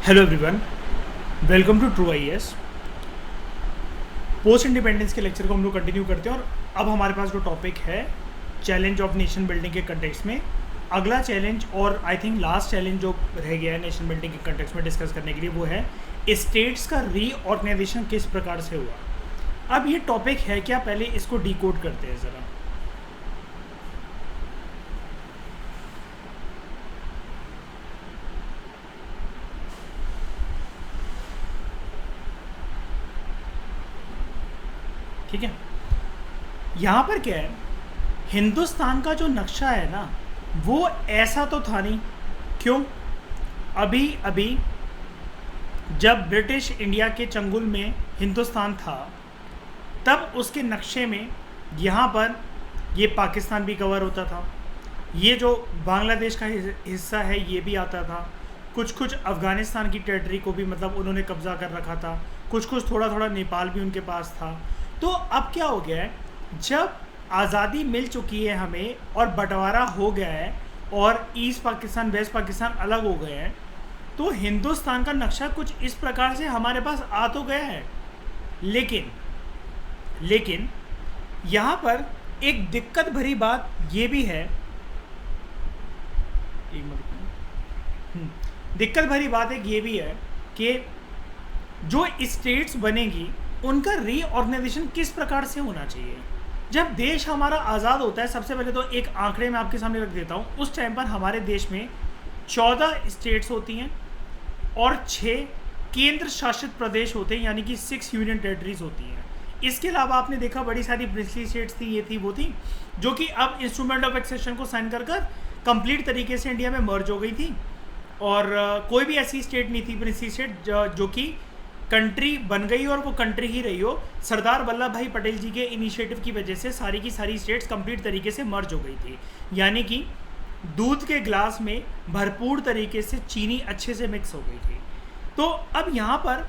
Hello everyone, welcome to true IAS. Post independence के lecture को हम लोग कंटिन्यू करते हैं और अब हमारे पास जो टॉपिक है चैलेंज ऑफ नेशन बिल्डिंग के कंटेक्स्ट में अगला चैलेंज और आई थिंक लास्ट चैलेंज जो रह गया है नेशन बिल्डिंग के कंटेक्स्ट में डिस्कस करने के लिए वो है स्टेट्स का रीऑर्गेनाइजेशन किस प्रकार से हुआ। अब ये टॉपिक है क्या, पहले इसको डिकोड करते हैं ज़रा। ठीक है, यहाँ पर क्या है, हिंदुस्तान का जो नक्शा है ना वो ऐसा तो था नहीं। क्यों? अभी अभी जब ब्रिटिश इंडिया के चंगुल में हिंदुस्तान था तब उसके नक्शे में यहाँ पर ये पाकिस्तान भी कवर होता था, ये जो बांग्लादेश का हिस्सा है ये भी आता था, कुछ कुछ अफ़गानिस्तान की टेरिटरी को भी मतलब उन्होंने कब्ज़ा कर रखा था, कुछ कुछ थोड़ा थोड़ा नेपाल भी उनके पास था। तो अब क्या हो गया है, जब आज़ादी मिल चुकी है हमें और बंटवारा हो गया है और ईस्ट पाकिस्तान वेस्ट पाकिस्तान अलग हो गए हैं, तो हिंदुस्तान का नक्शा कुछ इस प्रकार से हमारे पास आ तो गया है। लेकिन यहाँ पर एक दिक्कत भरी बात ये भी है, दिक्कत भरी बात एक ये भी है कि जो स्टेट्स बनेगी उनका रीऑर्गेनाइजेशन किस प्रकार से होना चाहिए। जब देश हमारा आज़ाद होता है, सबसे पहले तो एक आंकड़े मैं आपके सामने रख देता हूँ, उस टाइम पर हमारे देश में 14 स्टेट्स होती हैं और 6 केंद्र शासित प्रदेश होते हैं, यानी कि 6 यूनियन टेरिटरीज होती हैं। इसके अलावा आपने देखा बड़ी सारी प्रिंसली स्टेट्स थी, ये थी वो थी, जो कि अब इंस्ट्रूमेंट ऑफ एक्सेशन को साइन कर कंप्लीट तरीके से इंडिया में मर्ज हो गई थी। और कोई भी ऐसी स्टेट नहीं थी प्रिंसली स्टेट जो कि कंट्री बन गई और वो कंट्री ही रही हो। सरदार वल्लभ भाई पटेल जी के इनिशिएटिव की वजह से सारी की सारी स्टेट्स कंप्लीट तरीके से मर्ज हो गई थी, यानी कि दूध के ग्लास में भरपूर तरीके से चीनी अच्छे से मिक्स हो गई थी। तो अब यहाँ पर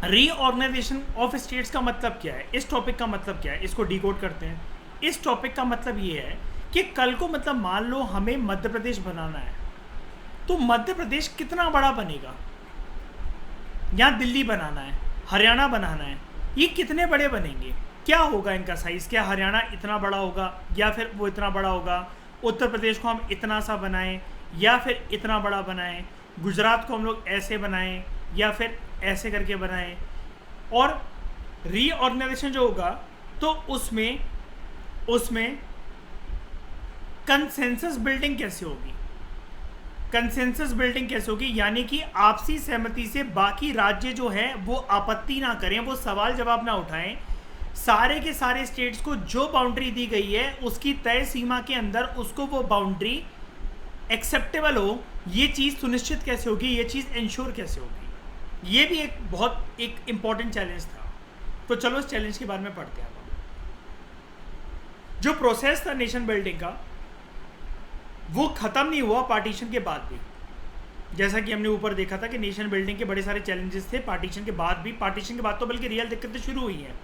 रीऑर्गेनाइजेशन ऑफ स्टेट्स का मतलब क्या है, इस टॉपिक का मतलब क्या है, इसको डिकोड करते हैं। इस टॉपिक का मतलब ये है कि कल को मतलब मान लो हमें मध्य प्रदेश बनाना है, तो मध्य प्रदेश कितना बड़ा बनेगा, या दिल्ली बनाना है, हरियाणा बनाना है, ये कितने बड़े बनेंगे, क्या होगा इनका साइज़, क्या हरियाणा इतना बड़ा होगा या फिर वो इतना बड़ा होगा, उत्तर प्रदेश को हम इतना सा बनाएं या फिर इतना बड़ा बनाएं, गुजरात को हम लोग ऐसे बनाएं या फिर ऐसे करके बनाएं। और रीऑर्गेनाइजेशन जो होगा तो उसमें कंसेंसस बिल्डिंग कैसे होगी, कंसेंसस बिल्डिंग कैसे होगी, यानी कि आपसी सहमति से बाकी राज्य जो है वो आपत्ति ना करें, वो सवाल जवाब ना उठाएं, सारे के सारे स्टेट्स को जो बाउंड्री दी गई है उसकी तय सीमा के अंदर उसको वो बाउंड्री एक्सेप्टेबल हो। ये चीज़ सुनिश्चित कैसे होगी, ये चीज़ इंश्योर कैसे होगी, ये भी एक बहुत एक इम्पॉर्टेंट चैलेंज था। तो चलो इस चैलेंज के बारे में पढ़ते हैं। जो प्रोसेस था नेशन बिल्डिंग का वो ख़त्म नहीं हुआ पार्टीशन के बाद भी। जैसा कि हमने ऊपर देखा था कि नेशन बिल्डिंग के बड़े सारे चैलेंजेस थे पार्टीशन के बाद भी, पार्टीशन के बाद तो बल्कि रियल दिक्कतें शुरू हुई हैं।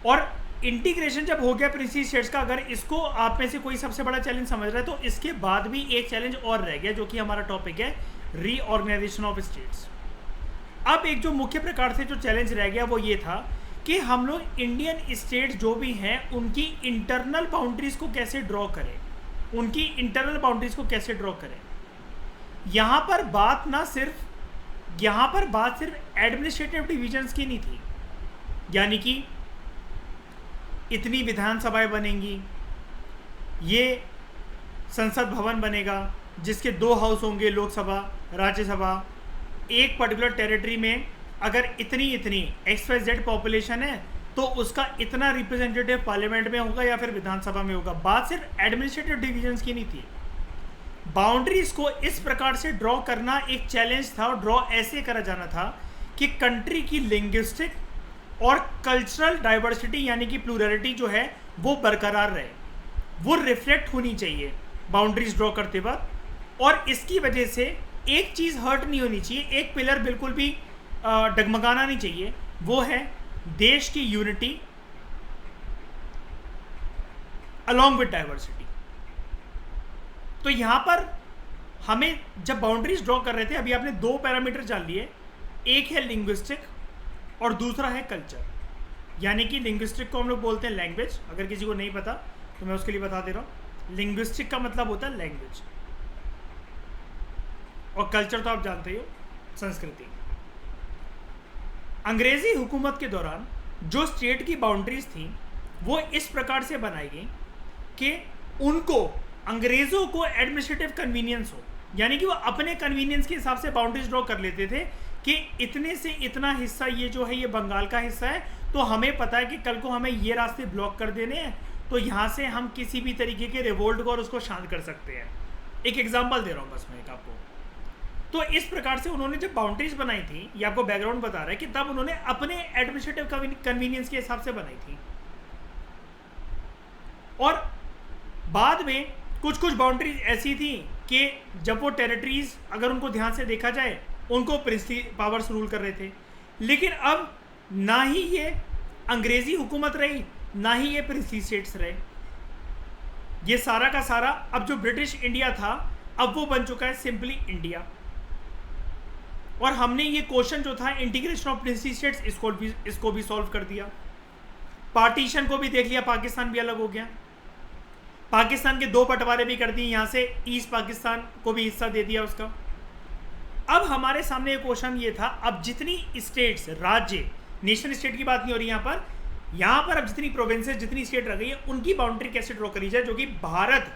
और इंटीग्रेशन जब हो गया प्रिंसी स्टेट्स का, अगर इसको आप में से कोई सबसे बड़ा चैलेंज समझ रहा है तो इसके बाद भी एक चैलेंज और रह गया, जो कि हमारा टॉपिक है रीऑर्गेनाइजेशन ऑफ स्टेट्स। अब एक जो मुख्य प्रकार से जो चैलेंज रह गया वो ये था कि हम लोग इंडियन स्टेट्स जो भी हैं उनकी इंटरनल बाउंड्रीज को कैसे ड्रॉ करें, उनकी इंटरनल बाउंड्रीज को कैसे ड्रॉ करें। यहाँ पर बात सिर्फ एडमिनिस्ट्रेटिव डिविजन्स की नहीं थी, यानी कि इतनी विधानसभाएं बनेंगी, ये संसद भवन बनेगा जिसके 2 हाउस होंगे, लोकसभा राज्यसभा, एक पर्टिकुलर टेरिटरी में अगर इतनी XYZ पॉपुलेशन है तो उसका इतना रिप्रेजेंटेटिव पार्लियामेंट में होगा या फिर विधानसभा में होगा। बात सिर्फ एडमिनिस्ट्रेटिव डिविजन्स की नहीं थी, बाउंड्रीज को इस प्रकार से ड्रॉ करना एक चैलेंज था। और ड्रॉ ऐसे करा जाना था कि कंट्री की लिंग्विस्टिक और कल्चरल डाइवर्सिटी यानी कि प्लूरलिटी जो है वो बरकरार रहे, वो रिफ्लेक्ट होनी चाहिए बाउंड्रीज ड्रॉ करते वक्त। और इसकी वजह से एक चीज़ हर्ट नहीं होनी चाहिए, एक पिलर बिल्कुल भी डगमगाना नहीं चाहिए, वो है देश की यूनिटी अलॉन्ग विद डाइवर्सिटी। तो यहाँ पर हमें जब बाउंड्रीज ड्रॉ कर रहे थे, अभी आपने दो पैरामीटर जान लिए, एक है लिंग्विस्टिक और दूसरा है कल्चर। यानी कि लिंग्विस्टिक को हम लोग बोलते हैं लैंग्वेज, अगर किसी को नहीं पता तो मैं उसके लिए बता दे रहा हूँ। लिंग्विस्टिक का मतलब होता है लैंग्वेज, और कल्चर तो आप जानते ही हो, संस्कृति। अंग्रेजी हुकूमत के दौरान जो स्टेट की बाउंड्रीज थी वो इस प्रकार से बनाई गई कि उनको, अंग्रेजों को एडमिनिस्ट्रेटिव कन्वीनियंस हो, यानी कि वो अपने कन्वीनियंस के हिसाब से बाउंड्रीज ड्रॉ कर लेते थे कि इतने से इतना हिस्सा ये जो है ये बंगाल का हिस्सा है, तो हमें पता है कि कल को हमें ये रास्ते ब्लॉक कर देने हैं, तो यहाँ से हम किसी भी तरीके के रिवोल्ट को और उसको शांत कर सकते हैं। एक एग्जाम्पल दे रहा हूँ बस मैं एक आपको। तो इस प्रकार से उन्होंने जब बाउंड्रीज बनाई थी, ये आपको बैकग्राउंड बता रहा है कि तब उन्होंने अपने एडमिनिस्ट्रेटिव कन्वीनियंस के हिसाब से बनाई थी। और बाद में कुछ कुछ बाउंड्रीज ऐसी थी कि जब वो टेरिटरीज, अगर उनको ध्यान से देखा जाए, उनको प्रिंसली पावर्स रूल कर रहे थे। लेकिन अब ना ही ये अंग्रेजी हुकूमत रही, ना ही ये प्रिंसली स्टेट्स रहे। ये सारा का सारा अब जो ब्रिटिश इंडिया था, अब वो बन चुका है सिंपली इंडिया। और हमने ये क्वेश्चन जो था इंटीग्रेशन ऑफ प्रिंसली स्टेट्स, इसको भी सॉल्व कर दिया। पार्टीशन को भी देख लिया, पाकिस्तान भी अलग हो गया। पाकिस्तान के दो बंटवारे भी कर दिए, यहाँ से ईस्ट पाकिस्तान को भी हिस्सा दे दिया उसका। अब हमारे सामने एक क्वेश्चन ये था, अब जितनी स्टेट्स, राज्य, नेशन स्टेट की बात नहीं हो रही यहाँ पर अब जितनी प्रोविंसेस, जितनी स्टेट रह गई है, उनकी बाउंड्री कैसे ड्रॉ करी जाए जो कि भारत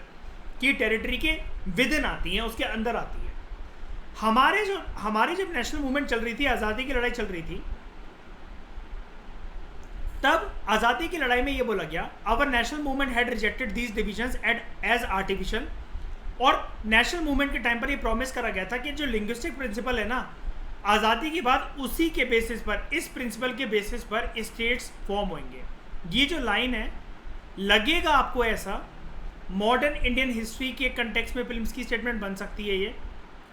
की टेरिटरी के विद इन आती हैं, उसके अंदर आती है। हमारी जब नेशनल मूवमेंट चल रही थी, आज़ादी की लड़ाई चल रही थी, तब आज़ादी की लड़ाई में ये बोला गया, our national movement had rejected these divisions as artificial. और नेशनल मूवमेंट के टाइम पर ये प्रॉमिस करा गया था कि जो लिंग्विस्टिक प्रिंसिपल है ना, आज़ादी के बाद उसी के बेसिस पर, इस प्रिंसिपल के बेसिस पर स्टेट्स फॉर्म होंगे। ये जो लाइन है, लगेगा आपको ऐसा, मॉडर्न इंडियन हिस्ट्री के कंटेक्स्ट में फिल्म्स की स्टेटमेंट बन सकती है, ये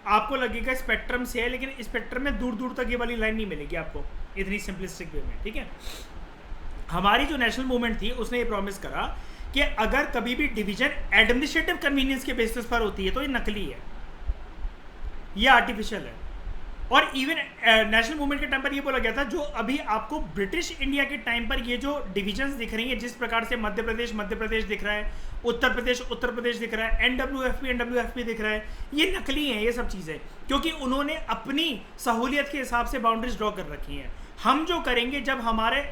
आपको लगेगा स्पेक्ट्रम से है, लेकिन स्पेक्ट्रम में दूर दूर तक ये वाली लाइन नहीं मिलेगी आपको इतनी सिंपलिस्टिक वे में, ठीक है। हमारी जो नेशनल मूवमेंट थी उसने ये प्रॉमिस करा कि अगर कभी भी डिवीजन एडमिनिस्ट्रेटिव कन्वीनियंस के बेसिस पर होती है तो ये नकली है, ये आर्टिफिशियल है। और इवन नेशनल मूवमेंट के टाइम पर ये बोला गया था, जो अभी आपको ब्रिटिश इंडिया के टाइम पर ये जो डिविजन्स दिख रही हैं, जिस प्रकार से मध्य प्रदेश दिख रहा है, उत्तर प्रदेश दिख रहा है, एनडब्ल्यूएफपी दिख रहा है, ये नकली हैं ये सब चीज़ें, क्योंकि उन्होंने अपनी सहूलियत के हिसाब से बाउंड्रीज ड्रॉ कर रखी हैं। हम जो करेंगे, जब हमारे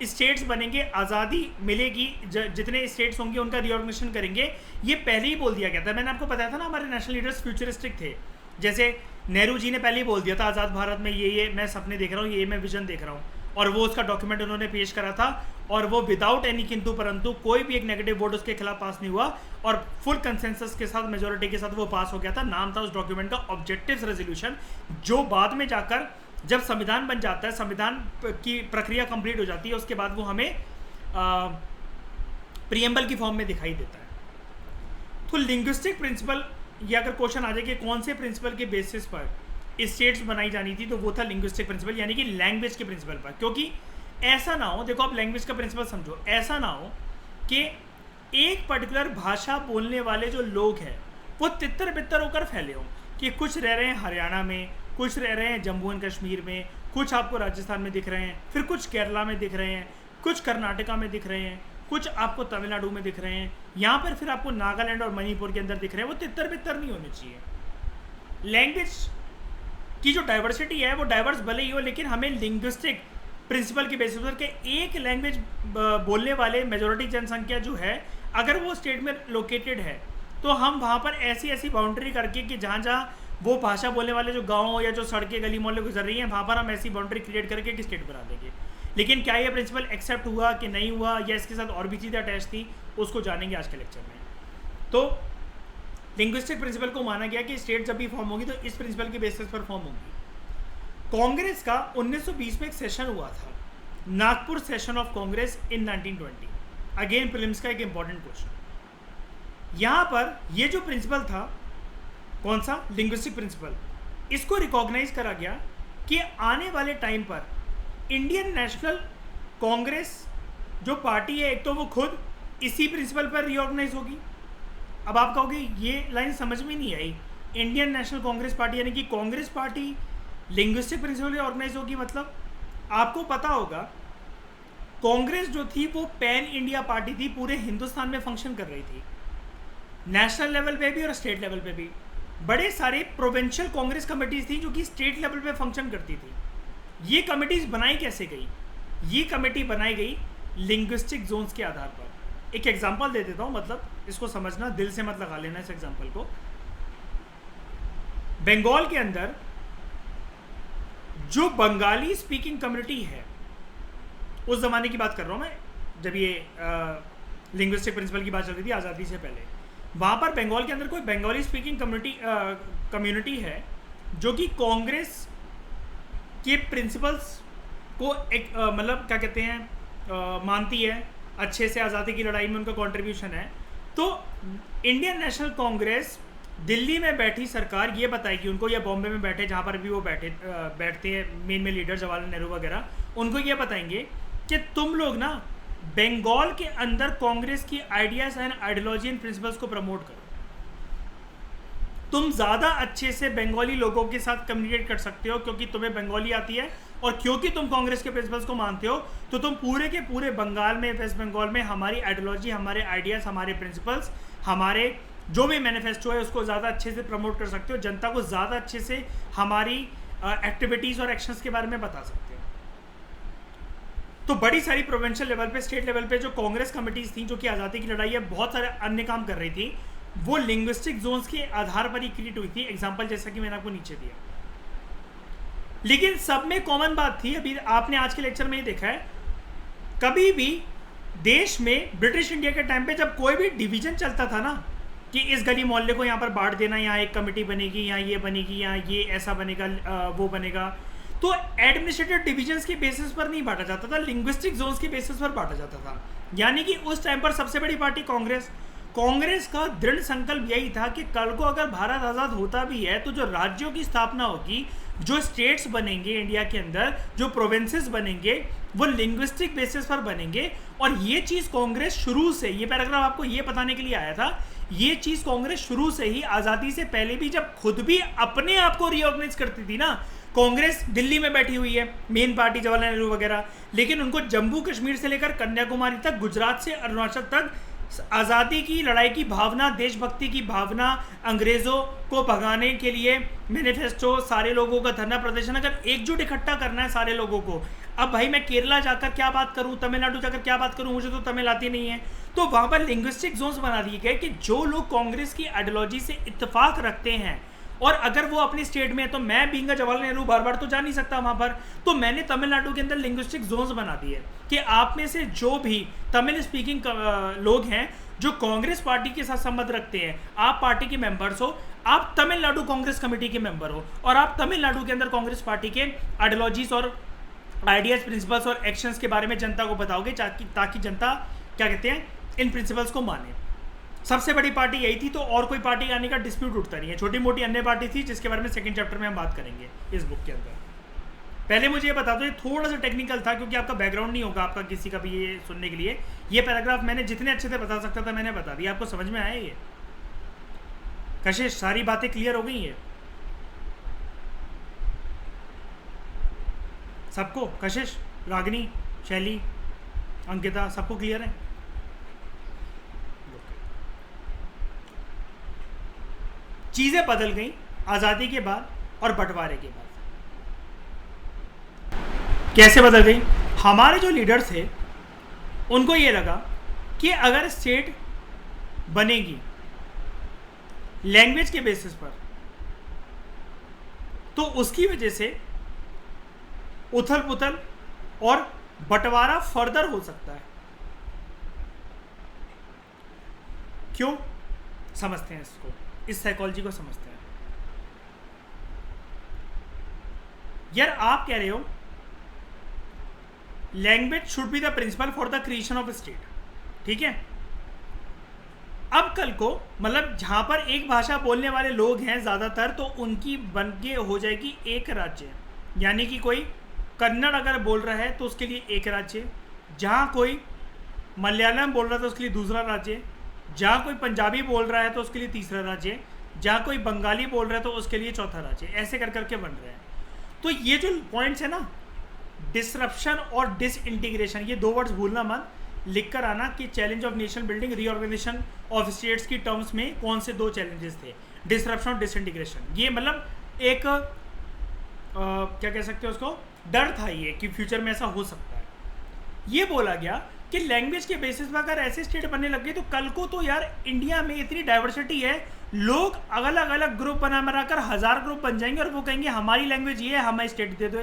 स्टेट्स बनेंगे, आज़ादी मिलेगी, जितने स्टेट्स होंगे उनका रिऑर्गनाइजेशन करेंगे, ये पहले ही बोल दिया गया था। मैंने आपको बताया था ना, हमारे नेशनल लीडर्स फ्यूचरिस्टिक थे। जैसे नेहरू जी ने पहले ही बोल दिया था, आज़ाद भारत में ये मैं सपने देख रहा हूँ, ये मैं विजन देख रहा हूँ, और वो उसका डॉक्यूमेंट उन्होंने पेश करा था, और वो विदाउट एनी किंतु परंतु कोई भी एक नेगेटिव वोट उसके खिलाफ पास नहीं हुआ, और फुल कंसेंसस के साथ, मेजोरिटी के साथ वो पास हो गया था। नाम था उस डॉक्यूमेंट का ऑब्जेक्टिव्स रेजोल्यूशन, जो बाद में जाकर जब संविधान बन जाता है, संविधान की प्रक्रिया कंप्लीट हो जाती है, उसके बाद वो हमें प्रीएम्बल की फॉर्म में दिखाई देता है। तो लिंग्विस्टिक प्रिंसिपल, ये अगर क्वेश्चन आ जाए कि कौन से प्रिंसिपल के बेसिस पर स्टेट्स बनाई जानी थी, तो वो था लिंग्विस्टिक प्रिंसिपल, यानी कि लैंग्वेज के प्रिंसिपल पर। क्योंकि ऐसा ना हो, देखो आप लैंग्वेज का प्रिंसिपल समझो, ऐसा ना हो कि एक पर्टिकुलर भाषा बोलने वाले जो लोग हैं वो तितर बितर होकर फैले हों, कि कुछ रह रहे हैं हरियाणा में, कुछ रह रहे हैं जम्मू एंड कश्मीर में, कुछ आपको राजस्थान में दिख रहे हैं, फिर कुछ केरला में दिख रहे हैं, कुछ कर्नाटका में दिख रहे हैं, कुछ आपको तमिलनाडु में दिख रहे हैं, यहाँ पर फिर आपको नागालैंड और मणिपुर के अंदर दिख रहे हैं। वो तितर बितर नहीं होने चाहिए। लैंग्वेज की जो डाइवर्सिटी है वो डाइवर्स भले ही हो, लेकिन हमें लिंग्विस्टिक प्रिंसिपल के बेसिस पर के एक लैंग्वेज बोलने वाले मेजॉरिटी जनसंख्या जो है, अगर वो स्टेट में लोकेटेड है, तो हम वहाँ पर ऐसी ऐसी बाउंड्री करके कि जहाँ जहाँ वो भाषा बोलने वाले जो गाँव या जो सड़कें गली मोहल्ले गुजर रही हैं, वहाँ पर हम ऐसी बाउंड्री क्रिएट करके एक स्टेट बना देंगे। लेकिन क्या ये प्रिंसिपल एक्सेप्ट हुआ कि नहीं हुआ, या इसके साथ और भी चीज़ें अटैच थी, उसको जानेंगे आज के लेक्चर में। तो लिंग्विस्टिक प्रिंसिपल को माना गया कि स्टेट जब भी फॉर्म होगी तो इस प्रिंसिपल के बेसिस पर फॉर्म होगी। कांग्रेस का 1920 में एक सेशन हुआ था, Nagpur session of Congress in 1920। Again prelims का एक इंपॉर्टेंट क्वेश्चन। यहाँ पर ये जो प्रिंसिपल था, कौन सा, लिंग्विस्टिक प्रिंसिपल, इसको रिकॉग्नाइज करा गया कि आने वाले टाइम पर इंडियन नेशनल कांग्रेस जो पार्टी है, एक तो वो खुद इसी प्रिंसिपल पर रीऑर्गेनाइज होगी। अब आप कहोगे ये लाइन समझ में नहीं आई, इंडियन नेशनल कांग्रेस पार्टी यानी कि कांग्रेस पार्टी लिंग्विस्टिक प्रिंसिपल पे ऑर्गेनाइज होगी। मतलब आपको पता होगा कांग्रेस जो थी वो पैन इंडिया पार्टी थी, पूरे हिंदुस्तान में फंक्शन कर रही थी, नेशनल लेवल पे भी और स्टेट लेवल पे भी। बड़े सारे प्रोविंशियल कांग्रेस कमेटीज थी जो कि स्टेट लेवल पे फंक्शन करती थी। ये कमेटीज बनाई कैसे गई? ये कमेटी बनाई गई लिंग्विस्टिक जोन्स के आधार पर। एक एग्जांपल दे देता हूँ, मतलब इसको समझना, दिल से मत लगा लेना इस एग्जांपल को। बंगाल के अंदर जो बंगाली स्पीकिंग कम्युनिटी है, उस जमाने की बात कर रहा हूँ मैं, जब ये लिंग्विस्टिक प्रिंसिपल की बात चल रही थी आज़ादी से पहले, वहाँ पर बंगाल के अंदर कोई बंगाली स्पीकिंग कम्युनिटी है जो कि कांग्रेस के प्रिंसिपल्स को एक मतलब क्या कहते हैं मानती है, अच्छे से आज़ादी की लड़ाई में उनका कंट्रीब्यूशन है। तो इंडियन नेशनल कांग्रेस दिल्ली में बैठी सरकार ये बताएगी उनको, या बॉम्बे में बैठे जहाँ पर भी वो बैठते हैं मेन लीडर जवाहरलाल नेहरू वगैरह, उनको ये बताएंगे कि तुम लोग ना बंगाल के अंदर कांग्रेस की ideas and ideology and principles को प्रमोट करो। तुम ज़्यादा अच्छे से बंगाली लोगों के साथ कम्युनिकेट कर सकते हो क्योंकि तुम्हें बंगाली आती है, और क्योंकि तुम कांग्रेस के प्रिंसिपल्स को मानते हो, तो तुम पूरे के पूरे बंगाल में, वेस्ट बंगाल में हमारी आइडियोलॉजी, हमारे आइडियाज़, हमारे प्रिंसिपल्स, हमारे जो भी मैनिफेस्टो है उसको ज़्यादा अच्छे से प्रमोट कर सकते हो, जनता को ज़्यादा अच्छे से हमारी एक्टिविटीज़ और एक्शंस के बारे में बता सकते हो। तो बड़ी सारी प्रोविंशियल लेवल पे, स्टेट लेवल पे जो कांग्रेस कमिटीज़ थी जो कि आज़ादी की लड़ाई है, बहुत सारे अन्य काम कर रही थी, वो लिंग्विस्टिक जोन्स के आधार पर ही क्रिएट हुई थी। एग्जाम्पल जैसा कि मैंने आपको नीचे दिया। लेकिन सब में कॉमन बात थी, अभी आपने आज के लेक्चर में ये देखा है, कभी भी देश में ब्रिटिश इंडिया के टाइम पे जब कोई भी डिवीजन चलता था ना, कि इस गली मोहल्ले को यहाँ पर बांट देना, यहाँ एक कमेटी बनेगी, यहाँ ये बनेगी, यहाँ ये ऐसा बनेगा, वो बनेगा, तो एडमिनिस्ट्रेटिव डिविजन्स के बेसिस पर नहीं बांटा जाता था, लिंग्विस्टिक जोन्स के बेसिस पर बांटा जाता था। यानी कि उस टाइम पर सबसे बड़ी पार्टी कांग्रेस का दृढ़ संकल्प यही था कि कल को अगर भारत आज़ाद होता भी है तो जो राज्यों की स्थापना होगी, जो स्टेट्स बनेंगे इंडिया के अंदर, जो प्रोविंसेस बनेंगे, वो लिंग्विस्टिक बेसिस पर बनेंगे। और ये चीज़ कांग्रेस शुरू से, ये पैराग्राफ आपको ये बताने के लिए आया था, ये चीज़ कांग्रेस शुरू से ही आज़ादी से पहले भी, जब खुद भी अपने आप को रीऑर्गेनाइज करती थी ना, कांग्रेस दिल्ली में बैठी हुई है, मेन पार्टी जवाहरलाल नेहरू वगैरह, लेकिन उनको जम्मू कश्मीर से लेकर कन्याकुमारी तक, गुजरात से अरुणाचल तक आज़ादी की लड़ाई की भावना, देशभक्ति की भावना, अंग्रेज़ों को भगाने के लिए मैनिफेस्टो, सारे लोगों का धरना प्रदर्शन, अगर एकजुट इकट्ठा करना है सारे लोगों को। अब भाई मैं केरला जाकर क्या बात करूं, तमिलनाडु जाकर क्या बात करूं, मुझे तो तमिल आती नहीं है, तो वहाँ पर लिंग्विस्टिक जोन्स बना दिए गए कि जो लोग कांग्रेस की आइडियोलॉजी से इत्तेफाक रखते हैं, और अगर वो अपनी स्टेट में है, तो मैं बीइंग जवाहरलाल नेहरू बार बार तो जा नहीं सकता वहाँ पर, तो मैंने तमिलनाडु के अंदर लिंग्विस्टिक जोन्स बना दिए कि आप में से जो भी तमिल स्पीकिंग लोग हैं जो कांग्रेस पार्टी के साथ संबंध रखते हैं, आप पार्टी के मेंबर्स हो, आप तमिलनाडु कांग्रेस कमेटी के मेंबर हो, और आप तमिलनाडु के अंदर कांग्रेस पार्टी के आइडियोलॉजीज और आइडियाज, प्रिंसिपल्स और एक्शंस के बारे में जनता को बताओगे, ताकि जनता क्या कहते हैं इन प्रिंसिपल्स को माने। सबसे बड़ी पार्टी यही थी, तो और कोई पार्टी आने का डिस्प्यूट उठता नहीं है। छोटी मोटी अन्य पार्टी थी जिसके बारे में सेकंड चैप्टर में हम बात करेंगे इस बुक के अंदर। पहले मुझे ये बता दो, ये थोड़ा सा टेक्निकल था क्योंकि आपका बैकग्राउंड नहीं होगा आपका किसी का भी ये सुनने के लिए। ये पैराग्राफ मैंने जितने अच्छे से बता सकता था मैंने बता दिया। आपको समझ में आया ये? कशिश, सारी बातें क्लियर हो गई है सबको? कशिश, रागिनी, शैली, अंकिता, सबको क्लियर है? चीजें बदल गई आज़ादी के बाद और बंटवारे के बाद। कैसे बदल गई? हमारे जो लीडर थे उनको ये लगा कि अगर स्टेट बनेगी लैंग्वेज के बेसिस पर, तो उसकी वजह से उथल पुथल और बंटवारा फर्दर हो सकता है। क्यों? समझते हैं इसको, इस साइकोलॉजी को समझते हैं। यार आप कह रहे हो language should be the principle for the creation of state, ठीक है? अब कल को मतलब जहां पर एक भाषा बोलने वाले लोग हैं ज्यादातर, तो उनकी बन के हो जाएगी एक राज्य। यानी कि कोई कन्नड़ अगर बोल रहा है तो उसके लिए एक राज्य, जहां कोई मलयालम बोल रहा है तो उसके लिए दूसरा राज्य, जहाँ कोई पंजाबी बोल रहा है तो उसके लिए तीसरा राज्य, जहाँ कोई बंगाली बोल रहा है तो उसके लिए चौथा राज्य, ऐसे कर करके बन रहे हैं। तो ये जो पॉइंट्स है ना, डिसरप्शन और डिसइंटीग्रेशन, ये दो वर्ड्स भूलना मत, लिख कर आना कि challenge of nation building, reorganization of states की टर्म्स में कौन से दो चैलेंजेस थे, डिसरप्शन और डिसइंटीग्रेशन। ये मतलब एक क्या कह सकते हैं उसको, डर था ये कि फ्यूचर में ऐसा हो सकता है। ये बोला गया कि लैंग्वेज के बेसिस पर अगर ऐसे स्टेट बनने लग गए तो कल को तो यार इंडिया में इतनी डाइवर्सिटी है, लोग अलग अलग ग्रुप बना कर 1000 ग्रुप बन जाएंगे और वो कहेंगे हमारी लैंग्वेज ये है, हमें स्टेट दे दो,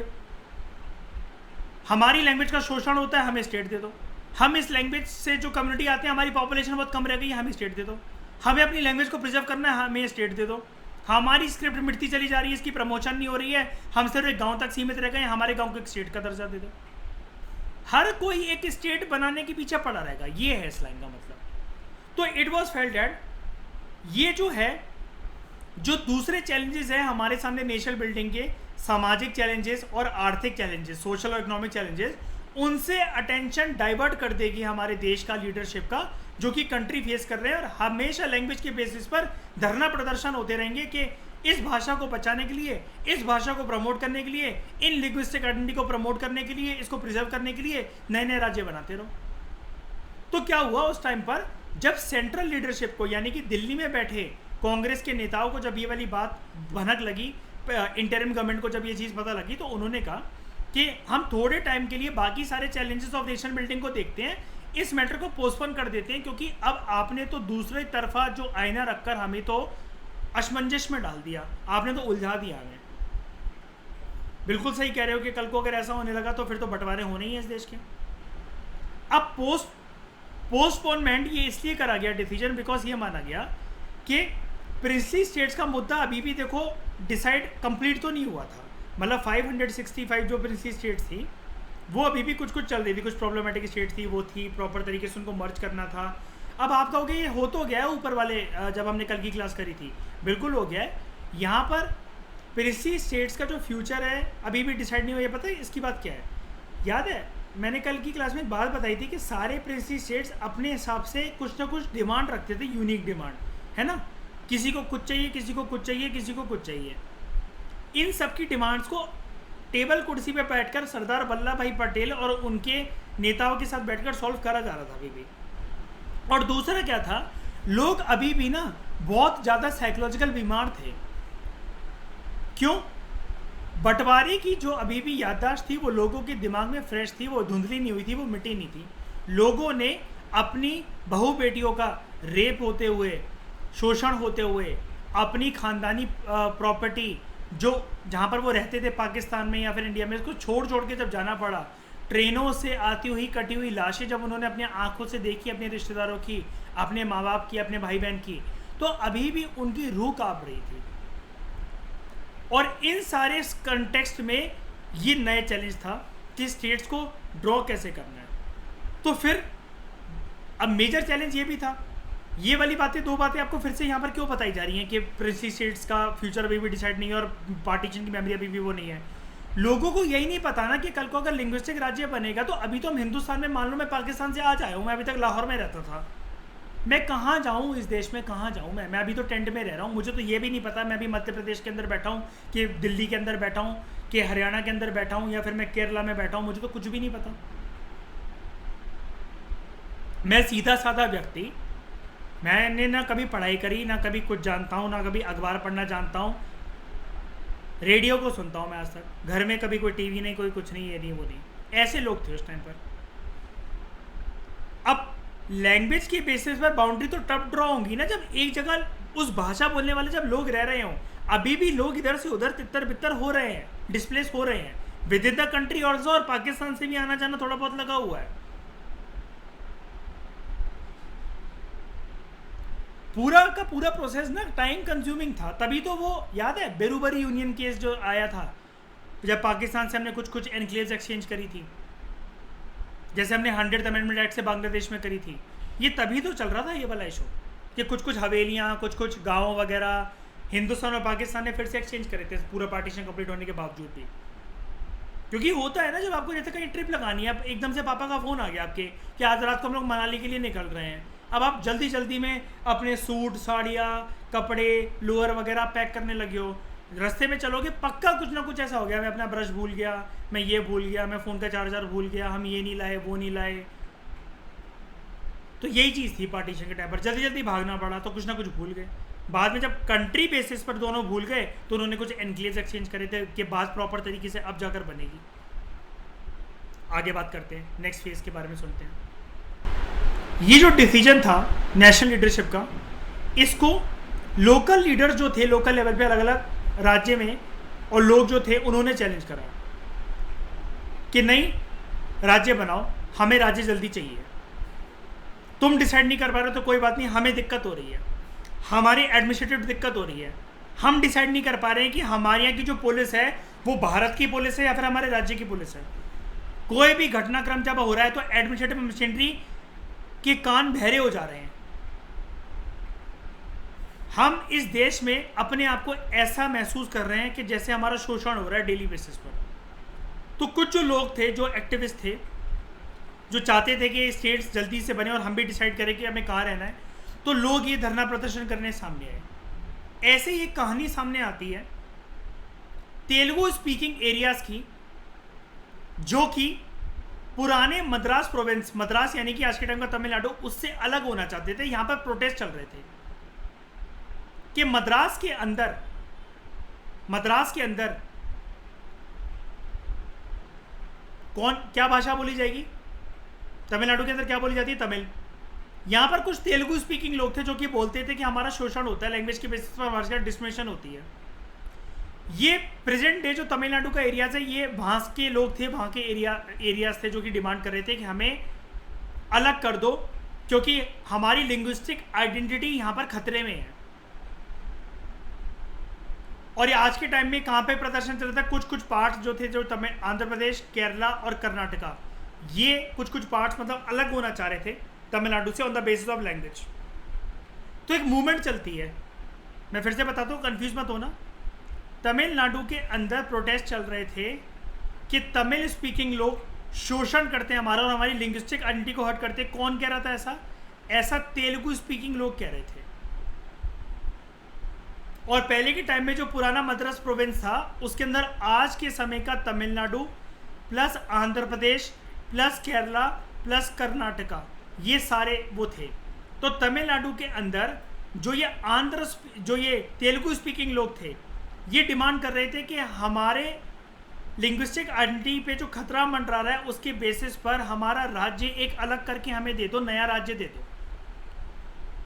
हमारी लैंग्वेज का शोषण होता है, हमें स्टेट दे दो, हम इस लैंग्वेज से जो कम्युनिटी आते हैं हमारी पॉपुलेशन बहुत कम रह गई है, हमें स्टेट दे दो, हमें अपनी लैंग्वेज को प्रिजर्व करना है, हमें स्टेट दे दो, हमारी स्क्रिप्ट मिटती चली जा रही है, इसकी प्रमोशन नहीं हो रही है, हम सिर्फ एक गांव तक सीमित रह गए, हमारे गांव को एक स्टेट का दर्जा दे दो। हर कोई एक स्टेट बनाने के पीछे पड़ा रहेगा, ये है इस लाइन का मतलब। तो इट वॉज फेल्ट दैट ये जो है, जो दूसरे चैलेंजेस हैं हमारे सामने नेशनल बिल्डिंग के, सामाजिक चैलेंजेस और आर्थिक चैलेंजेस, सोशल और इकोनॉमिक चैलेंजेस, उनसे अटेंशन डाइवर्ट कर देगी हमारे देश का लीडरशिप का, जो कि कंट्री फेस कर रहे हैं। और हमेशा लैंग्वेज के बेसिस पर धरना प्रदर्शन होते रहेंगे कि इस भाषा को बचाने के लिए, इस भाषा को प्रमोट करने के लिए, इन लिंग्विस्टिक आइडेंटिटी को प्रमोट करने के लिए, इसको प्रिजर्व करने के लिए नए नए राज्य बनाते रहो। तो क्या हुआ उस टाइम पर, जब सेंट्रल लीडरशिप को यानी कि दिल्ली में बैठे कांग्रेस के नेताओं को जब ये वाली बात भनक लगी, इंटरिम गवर्नमेंट को जब ये चीज़ पता लगी, तो उन्होंने कहा कि हम थोड़े टाइम के लिए बाकी सारे चैलेंजेस ऑफ नेशन बिल्डिंग को देखते हैं, इस मैटर को पोस्टपोन कर देते हैं, क्योंकि अब आपने तो दूसरे तरफा जो आईना रखकर हमें तो असमंजस में डाल दिया, आपने तो उलझा दिया हमें। बिल्कुल सही कह रहे हो कि कल को अगर ऐसा होने लगा तो फिर तो बंटवारे होने ही हैं इस देश के। अब पोस्टपोनमेंट ये इसलिए करा गया डिसीजन, बिकॉज ये माना गया कि प्रिंसली स्टेट्स का मुद्दा अभी भी देखो डिसाइड कंप्लीट तो नहीं हुआ था, मतलब 565 जो प्रिंसली स्टेट्स थी वो अभी भी कुछ कुछ चल रही थी, कुछ प्रॉब्लमेटिक स्टेट थी, वो थी प्रॉपर तरीके से उनको मर्ज करना था। अब आप कहोगे ये हो तो गया है, ऊपर वाले जब हमने कल की क्लास करी थी बिल्कुल हो गया है। यहाँ पर प्रिंसली स्टेट्स का जो फ्यूचर है अभी भी डिसाइड नहीं हुआ। ये पता है इसकी बात क्या है, याद है मैंने कल की क्लास में एक बात बताई थी कि सारे प्रिंसली स्टेट्स अपने हिसाब से कुछ ना कुछ डिमांड रखते थे, यूनिक डिमांड, है ना, किसी को कुछ चाहिए, किसी को कुछ चाहिए, किसी को कुछ चाहिए। इन सब की डिमांड्स को टेबल कुर्सी पे बैठकर सरदार वल्लभ भाई पटेल और उनके नेताओं के साथ बैठकर सॉल्व करा जा रहा था अभी भी। और दूसरा क्या था, लोग अभी भी ना बहुत ज़्यादा साइकोलॉजिकल बीमार थे। क्यों? बंटवारे की जो अभी भी याददाश्त थी वो लोगों के दिमाग में फ्रेश थी, वो धुंधली नहीं हुई थी, वो मिटी नहीं थी। लोगों ने अपनी बहू बेटियों का रेप होते हुए, शोषण होते हुए, अपनी खानदानी प्रॉपर्टी जो जहाँ पर वो रहते थे पाकिस्तान में या फिर इंडिया में, इसको छोड़ छोड़ के जब जाना पड़ा, ट्रेनों से आती हुई कटी हुई लाशें जब उन्होंने अपनी आंखों से देखी, अपने रिश्तेदारों की, अपने माँ बाप की, अपने भाई बहन की, तो अभी भी उनकी रूह कांप रही थी। और इन सारे कंटेक्स्ट में ये नया चैलेंज था कि स्टेट्स को ड्रॉ कैसे करना है। तो फिर अब मेजर चैलेंज ये भी था। ये वाली बातें, दो बातें आपको फिर से यहाँ पर क्यों बताई जा रही हैं कि प्रिंसली स्टेट्स का फ्यूचर अभी भी डिसाइड नहीं है और पार्टीशन की मेमोरी अभी भी वो नहीं है। लोगों को यही नहीं पता ना कि कल को अगर लिंग्विस्टिक राज्य बनेगा तो अभी तो हम हिंदुस्तान में, मान लो मैं पाकिस्तान से आज आया हूँ, मैं अभी तक लाहौर में रहता था, मैं कहाँ जाऊँ इस देश में, कहाँ जाऊँ मैं अभी तो टेंट में रह रहा हूँ। मुझे तो ये भी नहीं पता मैं अभी मध्य प्रदेश के अंदर बैठा हूँ कि दिल्ली के अंदर बैठा हूँ कि हरियाणा के अंदर बैठा हूँ या फिर मैं केरला में बैठा हूँ, मुझे तो कुछ भी नहीं पता। मैं सीधा साधा व्यक्ति, मैंने ना कभी पढ़ाई करी, ना कभी कुछ जानता हूँ, ना कभी अखबार पढ़ना जानता हूँ, रेडियो को सुनता हूँ मैं आज तक, घर में कभी कोई टीवी नहीं, कोई कुछ नहीं, ये नहीं वो नहीं। ऐसे लोग थे उस टाइम पर। अब लैंग्वेज के बेसिस पर बाउंड्री तो तब ड्रॉ होंगी ना जब एक जगह उस भाषा बोलने वाले जब लोग रह रहे हों। अभी भी लोग इधर से उधर तितर बितर हो रहे हैं, डिस्प्लेस हो रहे हैं with in the country also, और पाकिस्तान से भी आना जाना थोड़ा बहुत लगा हुआ है। पूरा का पूरा प्रोसेस ना टाइम कंज्यूमिंग था। तभी तो वो याद है बेरूबरी यूनियन केस जो आया था, जब पाकिस्तान से हमने कुछ कुछ एनक्लेव्स एक्सचेंज करी थी, जैसे हमने 100th अमेंडमेंट एक्ट से बांग्लादेश में करी थी। ये तभी तो चल रहा था ये वाला इशू कि कुछ कुछ हवेलियाँ, कुछ कुछ गाँव वगैरह हिंदुस्तान और पाकिस्तान ने फिर से एक्सचेंज करे थे पूरा पार्टीशन कंप्लीट होने के बावजूद भी। क्योंकि होता है ना जब आपको जैसे कहीं ट्रिप लगानी है, अब एकदम से पापा का फ़ोन आ गया आपके कि आज रात को हम लोग मनाली के लिए निकल रहे हैं। अब आप जल्दी जल्दी में अपने सूट, साड़ियाँ, कपड़े, लोअर वगैरह पैक करने लगे हो, रास्ते में चलोगे पक्का कुछ ना कुछ ऐसा हो गया, मैं अपना ब्रश भूल गया, मैं ये भूल गया, मैं फ़ोन का चार्जर भूल गया, हम ये नहीं लाए, वो नहीं लाए। तो यही चीज़ थी पार्टीशन के टाइम पर, जल्दी जल्दी भागना पड़ा तो कुछ ना कुछ भूल गए। बाद में जब कंट्री बेसिस पर दोनों भूल गए तो उन्होंने कुछ एनक्लेव्स एक्सचेंज करे थे कि बात प्रॉपर तरीके से अब जाकर बनेगी। आगे बात करते हैं, नेक्स्ट फेज के बारे में सुनते हैं। ये जो डिसीजन था नेशनल लीडरशिप का, इसको लोकल लीडर जो थे लोकल लेवल पे अलग अलग राज्य में और लोग जो थे उन्होंने चैलेंज करा कि नहीं राज्य बनाओ, हमें राज्य जल्दी चाहिए, तुम डिसाइड नहीं कर पा रहे तो कोई बात नहीं, हमें दिक्कत हो रही है, हमारी एडमिनिस्ट्रेटिव दिक्कत हो रही है, हम डिसाइड नहीं कर पा रहे हैं कि हमारे यहाँ की जो पुलिस है वो भारत की पुलिस है या फिर हमारे राज्य की पुलिस है। कोई भी घटनाक्रम जब हो रहा है तो एडमिनिस्ट्रेटिव मशीनरी के कान बहरे हो जा रहे हैं। हम इस देश में अपने आप को ऐसा महसूस कर रहे हैं कि जैसे हमारा शोषण हो रहा है डेली बेसिस पर। तो कुछ जो लोग थे, जो एक्टिविस्ट थे, जो चाहते थे कि स्टेट्स जल्दी से बने और हम भी डिसाइड करें कि हमें कहाँ रहना है, तो लोग ये धरना प्रदर्शन करने सामने आए। ऐसे ही एक कहानी सामने आती है तेलुगु स्पीकिंग एरियाज की, जो कि पुराने मद्रास प्रोविंस, मद्रास यानी कि आज के टाइम का तमिलनाडु, उससे अलग होना चाहते थे। यहाँ पर प्रोटेस्ट चल रहे थे कि मद्रास के अंदर क्या भाषा बोली जाएगी, तमिलनाडु के अंदर क्या बोली जाती है, तमिल। यहाँ पर कुछ तेलुगु स्पीकिंग लोग थे जो कि बोलते थे कि हमारा शोषण होता है, लैंग्वेज के बेसिस पर हमारे साथ डिस्क्रिमिनेशन होती है। ये प्रेजेंट डे जो तमिलनाडु का एरियाज है, ये वहाँ के लोग थे, वहाँ के एरियाज थे जो कि डिमांड कर रहे थे कि हमें अलग कर दो क्योंकि हमारी लिंग्विस्टिक आइडेंटिटी यहाँ पर खतरे में है। और ये आज के टाइम में कहाँ पे प्रदर्शन चल रहा था, कुछ पार्ट्स जो थे, जो आंध्र प्रदेश, केरला और कर्नाटका, ये कुछ पार्ट्स मतलब अलग होना चाह रहे थे तमिलनाडु से on the basis of language. तो एक मूवमेंट चलती है, मैं फिर से बताता हूँ, कंफ्यूज मत होना। तमिलनाडु के अंदर प्रोटेस्ट चल रहे थे कि तमिल स्पीकिंग लोग शोषण करते हैं हमारा और हमारी लिंग्विस्टिक आइडेंटिटी को हर्ट करते हैं। कौन कह रहा था ऐसा तेलुगु स्पीकिंग लोग कह रहे थे। और पहले के टाइम में जो पुराना मद्रास प्रोविंस था, उसके अंदर आज के समय का Tamil Nadu plus Andhra Pradesh plus Kerala plus Karnataka, ये सारे वो थे। तो तमिलनाडु के अंदर जो ये तेलुगु स्पीकिंग लोग थे, ये डिमांड कर रहे थे कि हमारे लिंग्विस्टिक आइडेंटिटी पे जो खतरा मंडरा रहा है, उसके बेसिस पर हमारा राज्य एक अलग करके हमें दे दो, नया राज्य दे दो।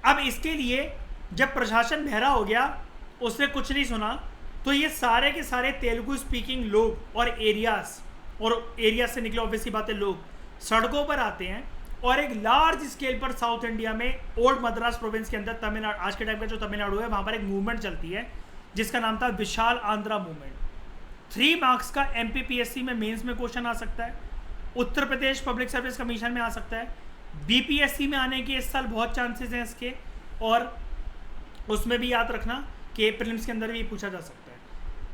अब इसके लिए जब प्रशासन बहरा हो गया, उसने कुछ नहीं सुना, तो ये सारे के सारे तेलुगु स्पीकिंग लोग और एरिया से निकले ऑब्वियसली बात है, लोग सड़कों पर आते हैं और एक लार्ज स्केल पर साउथ इंडिया में ओल्ड मद्रास प्रोविंस के अंदर तमिलनाडु, आज के टाइम का जो तमिलनाडु है, वहाँ पर एक मूवमेंट चलती है जिसका नाम था विशाल आंध्रा मूवमेंट। 3 मार्क्स का MPPSC में मेंस में क्वेश्चन आ सकता है, Uttar Pradesh public service commission में आ सकता है, BPSC में आने के इस साल बहुत चांसेस हैं इसके, और उसमें भी याद रखना कि प्रीलिम्स के अंदर भी पूछा जा सकता है।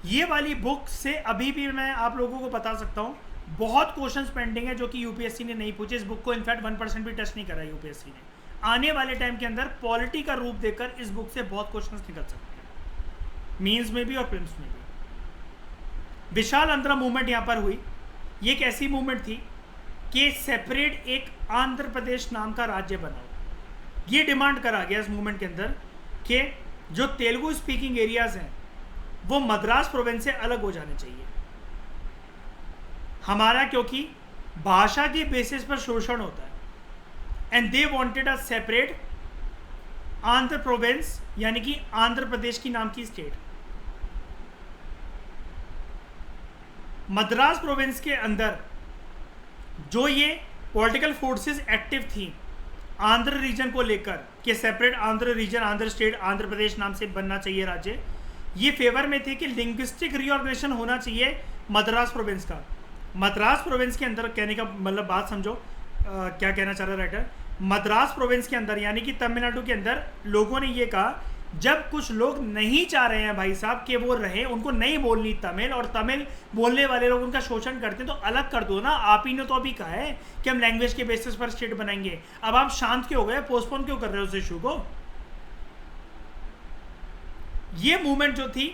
ये वाली बुक से अभी भी मैं आप लोगों को बता सकता हूँ बहुत क्वेश्चंस पेंडिंग है जो कि UPSC ने नहीं पूछे। इस बुक को इनफैक्ट 1% भी टच नहीं करा UPSC ने। आने वाले टाइम के अंदर पॉलिटी का रूप देकर इस बुक से बहुत क्वेश्चंस निकल सकते हैं, मीन्स में भी और प्रीलिम्स में भी। विशाल आंध्रा मूवमेंट यहाँ पर हुई। ये एक ऐसी मूवमेंट थी कि सेपरेट एक आंध्र प्रदेश नाम का राज्य बनाओ। ये डिमांड करा गया इस मूवमेंट के अंदर कि जो तेलुगु स्पीकिंग एरियाज हैं वो मद्रास प्रोविंस से अलग हो जाने चाहिए हमारा, क्योंकि भाषा के बेसिस पर शोषण होता है। And they wanted a separate Andhra province, यानी कि आंध्र प्रदेश की नाम की स्टेट। मद्रास प्रोविंस के अंदर जो ये पॉलिटिकल फोर्सेस एक्टिव थी आंध्र रीजन को लेकर कि separate Andhra region, Andhra state, Andhra Pradesh नाम से बनना चाहिए राज्य, ये फेवर में थे कि लिंग्विस्टिक रीऑर्गेनाइजेशन होना चाहिए मद्रास प्रोविंस का। मद्रास प्रोविंस के अंदर, कहने का मतलब बात समझो क्या कहना चाह रहा है राइटर। मद्रास प्रोविंस के अंदर यानी कि तमिलनाडु के अंदर लोगों ने ये कहा जब कुछ लोग नहीं चाह रहे हैं भाई साहब कि वो रहे, उनको नहीं बोलनी तमिल, और तमिल बोलने वाले लोग उनका शोषण करते हैं, तो अलग कर दो ना। आप ही ने तो अभी कहा है कि हम लैंग्वेज के बेसिस पर स्टेट बनाएंगे। अब आप शांत क्यों हो गए? पोस्टपोन क्यों कर रहे हो उस इशू को? ये मूवमेंट जो थी,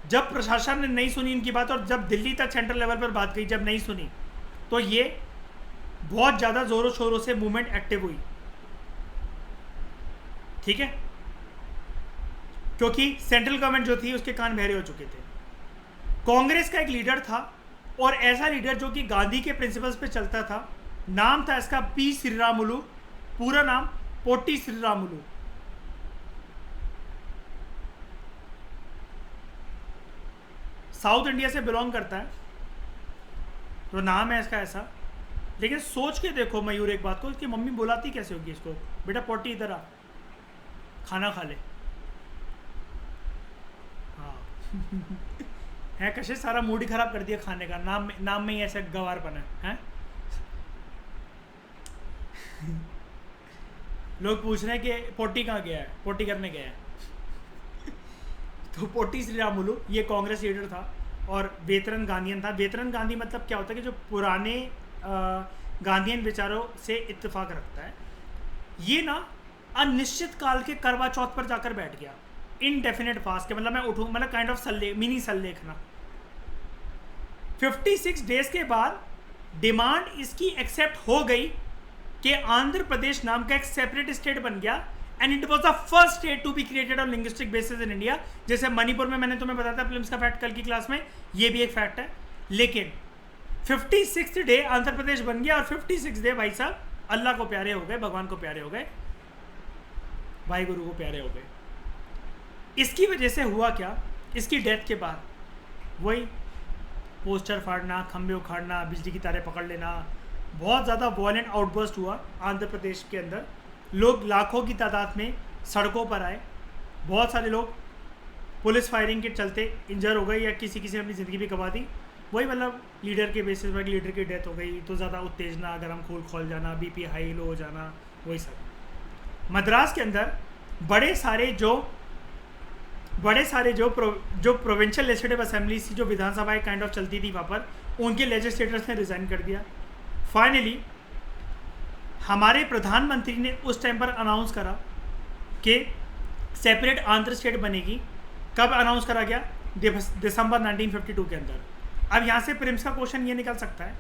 जब प्रशासन ने नहीं सुनी इनकी बात, और जब दिल्ली तक सेंट्रल लेवल पर बात गई, जब नहीं सुनी, तो ये बहुत ज़्यादा जोरों शोरों से मूवमेंट एक्टिव हुई। ठीक है, क्योंकि सेंट्रल गवर्नमेंट जो थी उसके कान बहरे हो चुके थे। कांग्रेस का एक लीडर था, और ऐसा लीडर जो कि गांधी के प्रिंसिपल्स पे चलता था। नाम था इसका पी श्रीरामुलु, पूरा नाम पोटी श्रीरामुलु। साउथ इंडिया से बिलोंग करता है, तो नाम है इसका ऐसा। लेकिन सोच के देखो मयूर एक बात को, इसकी मम्मी बुलाती कैसे होगी इसको, बेटा पोटी इधर आ, खाना खा ले। हाँ है कशिश, सारा मूड ही खराब कर दिया खाने का। नाम में ही ऐसा गवारपन है। लोग पूछ रहे हैं कि पोटी कहाँ गया है, पोटी करने गया है। तो पोटी श्रीरामुलु ये कांग्रेस लीडर था, और वेतरन गांधीयन था। वेतरन गांधी मतलब क्या होता है कि जो पुराने गांधीयन विचारों से इत्तेफाक रखता है। ये ना अनिश्चित काल के करवा चौथ पर जाकर बैठ गया, इनडेफिनेट पास के, मतलब मैं उठूँ, मतलब काइंड ऑफ मिनी सल्लेखना। 56 डेज के बाद डिमांड इसकी एक्सेप्ट हो गई कि आंध्र प्रदेश नाम का एक सेपरेट स्टेट बन गया, and it was the first state to be created on linguistic basis in India. जैसे मणिपुर में मैंने तुम्हें बताया था फिल्म्स का फैक्ट कल की क्लास में, ये भी एक फैक्ट है। लेकिन 56 डे आंध्र प्रदेश बन गया, और 56 डे भाई साहब अल्लाह को प्यारे हो गए, भगवान को प्यारे हो गए, भाई गुरु को प्यारे हो गए। इसकी वजह से हुआ क्या, इसकी डेथ के बाद वही पोस्टर फाड़ना, खंबे उखाड़ना, बिजली की तारें पकड़ लेना, बहुत ज़्यादा वॉयलेंट आउटबर्स्ट हुआ आंध्र प्रदेश के अंदर। लोग लाखों की तादाद में सड़कों पर आए, बहुत सारे लोग पुलिस फायरिंग के चलते इंजर हो गए, या किसी किसी ने अपनी ज़िंदगी भी गंवा दी। वही मतलब लीडर के बेसिस पर लीडर की डेथ हो गई, तो ज़्यादा उत्तेजना, गरम खून खोल जाना, बीपी हाई लो हो जाना, वही सब। मद्रास के अंदर बड़े सारे जो प्रोविंशियल लेजिस्लेटिव असेंबली थी, जो विधानसभाएं काइंड ऑफ चलती थी वहाँ पर, उनके लेजिस्लेटर्स ने रिज़ाइन कर दिया। फाइनली हमारे प्रधानमंत्री ने उस टाइम पर अनाउंस करा कि सेपरेट आंध्र स्टेट बनेगी। कब अनाउंस करा गया? दिसंबर 1952 के अंदर। अब यहाँ से प्रिम्स का क्वेश्चन ये निकल सकता है,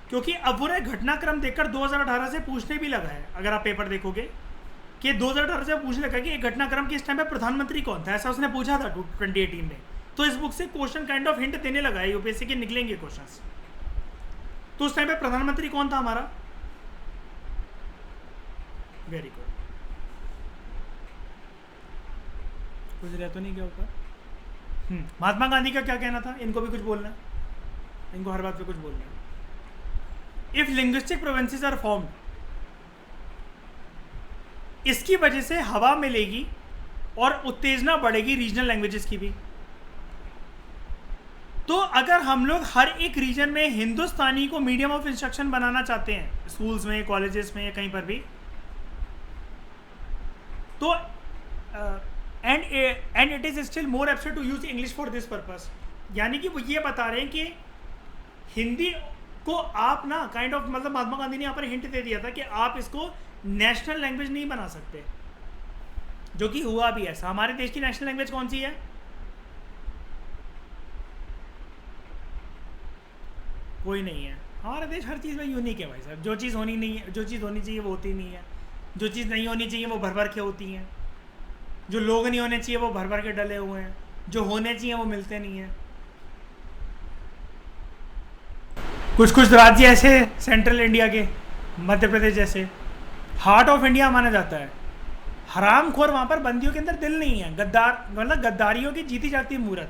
क्योंकि अब वो घटनाक्रम देखकर 2018 से पूछने भी लगा है। अगर आप पेपर देखोगे कि 2018 से पूछने लगा कि एक घटनाक्रम के इस टाइम पे प्रधानमंत्री कौन था, ऐसा उसने पूछा था 2018 में। तो इस बुक से क्वेश्चन काइंड ऑफ हिंट देने लगा है यूपीएससी के, निकलेंगे क्वेश्चंस। तो उस टाइम पे प्रधानमंत्री कौन था हमारा? वेरी गुड, कुछ रह तो नहीं गया ऊपर। महात्मा गांधी का क्या कहना था? इनको भी कुछ बोलना है, इनको हर बात पे कुछ बोलना है। If linguistic provinces are formed, इसकी वजह से हवा मिलेगी और उत्तेजना बढ़ेगी रीजनल लैंग्वेजेस की भी। तो अगर हम लोग हर एक रीजन में हिंदुस्तानी को मीडियम ऑफ इंस्ट्रक्शन बनाना चाहते हैं, स्कूल्स में, कॉलेजेस में, या कहीं पर भी, तो and it is still more absurd to use English for this purpose. यानी कि वो ये बता रहे हैं कि हिंदी को आप ना काइंड ऑफ, मतलब महात्मा गांधी ने यहाँ पर हिंट दे दिया था कि आप इसको नेशनल लैंग्वेज नहीं बना सकते, जो कि हुआ भी ऐसा। हमारे देश की नेशनल लैंग्वेज कौन सी है? कोई नहीं है। हमारा देश हर चीज़ में यूनिक है भाई साहब। जो चीज़ होनी नहीं है, जो चीज़ होनी चाहिए वो होती नहीं है, जो चीज़ नहीं होनी चाहिए वो भर भर के होती हैं, जो लोग नहीं होने चाहिए वो भर भर के डले हुए हैं, जो होने चाहिए वो मिलते नहीं हैं। कुछ कुछ राज्य ऐसे सेंट्रल इंडिया के, मध्य प्रदेश जैसे, हार्ट ऑफ इंडिया माना जाता है। हरामखोर वहाँ पर बंदियों के अंदर दिल नहीं है, गद्दार, मतलब गद्दारियों की जीती जाती मूर्त।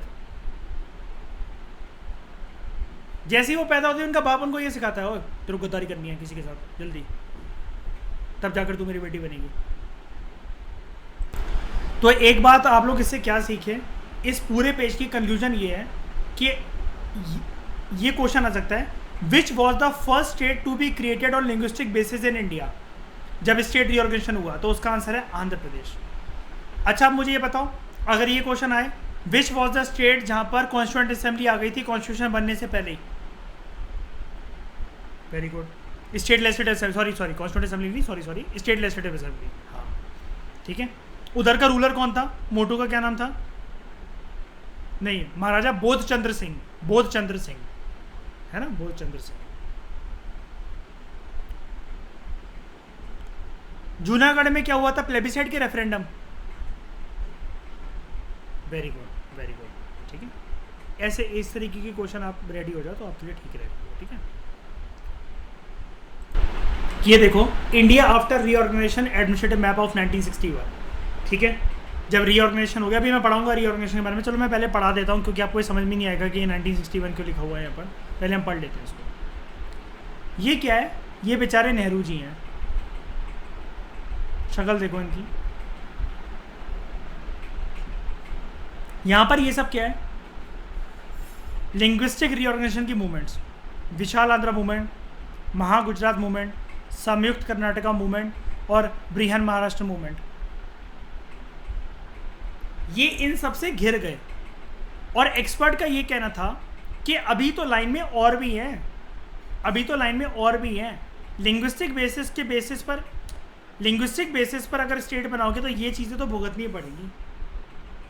जैसे ही वो पैदा होते हैं उनका बाप उनको ये सिखाता है, ओ तेरे को गद्दारी करनी है किसी के साथ जल्दी, तब जाकर तू मेरी बेटी बनेगी। तो एक बात आप लोग इससे क्या सीखें, इस पूरे पेज की कंक्लूजन ये है कि ये क्वेश्चन आ सकता है, which was the first state to be created on linguistic basis in India? जब स्टेट रीऑर्गेनाइजेशन हुआ तो उसका आंसर है आंध्र प्रदेश। अच्छा, अब मुझे ये बताओ, अगर ये क्वेश्चन आए, विच वॉज द स्टेट जहां पर कॉन्स्टिट्यूएंट असेंबली आ गई थी कॉन्स्टिट्यूशन बनने से पहले ही? Very good, state legislative assembly, sorry constituent assembly नहीं, सॉरी स्टेट लेजिस्लेटिव असेंबली, हाँ ठीक है। उधर का रूलर कौन था? मोटू का क्या नाम था? नहीं, महाराजा बोधचंद्र सिंह, बोधचंद्र सिंह है ना, बोधचंद्र सिंह। जूनागढ़ में क्या हुआ था प्लेबिसाइड के referendum? Very good very good, ठीक है। ऐसे इस तरीके के क्वेश्चन आप रेडी हो जाओ तो आपके लिए ठीक रहेगा, ठीक है। ये देखो, India after reorganization administrative map of 1961, ठीक है। जब रीऑर्गेनाइजेशन हो गया, अभी मैं पढ़ाऊंगा रीऑर्गेनाइजेशन के बारे में, चलो मैं पहले पढ़ा देता हूँ क्योंकि आपको समझ में नहीं आएगा कि ये 1961 क्यों लिखा हुआ है यहाँ पर। पहले हम पढ़ लेते हैं इसको। ये क्या है? ये बेचारे नेहरू जी हैं, शक्ल देखो इनकी। यहाँ पर ये सब क्या है? लिंग्विस्टिक रीऑर्गेनाइजेशन की मूवमेंट्स, विशाल आंध्र मूवमेंट, महागुजरात मूवमेंट, संयुक्त कर्नाटका मूवमेंट और बृहन महाराष्ट्र मूवमेंट, ये इन सब से घिर गए। और एक्सपर्ट का ये कहना था कि अभी तो लाइन में और भी हैं, अभी तो लाइन में और भी हैं। लिंग्विस्टिक बेसिस पर अगर स्टेट बनाओगे तो ये चीज़ें तो भुगतनी पड़ेंगी।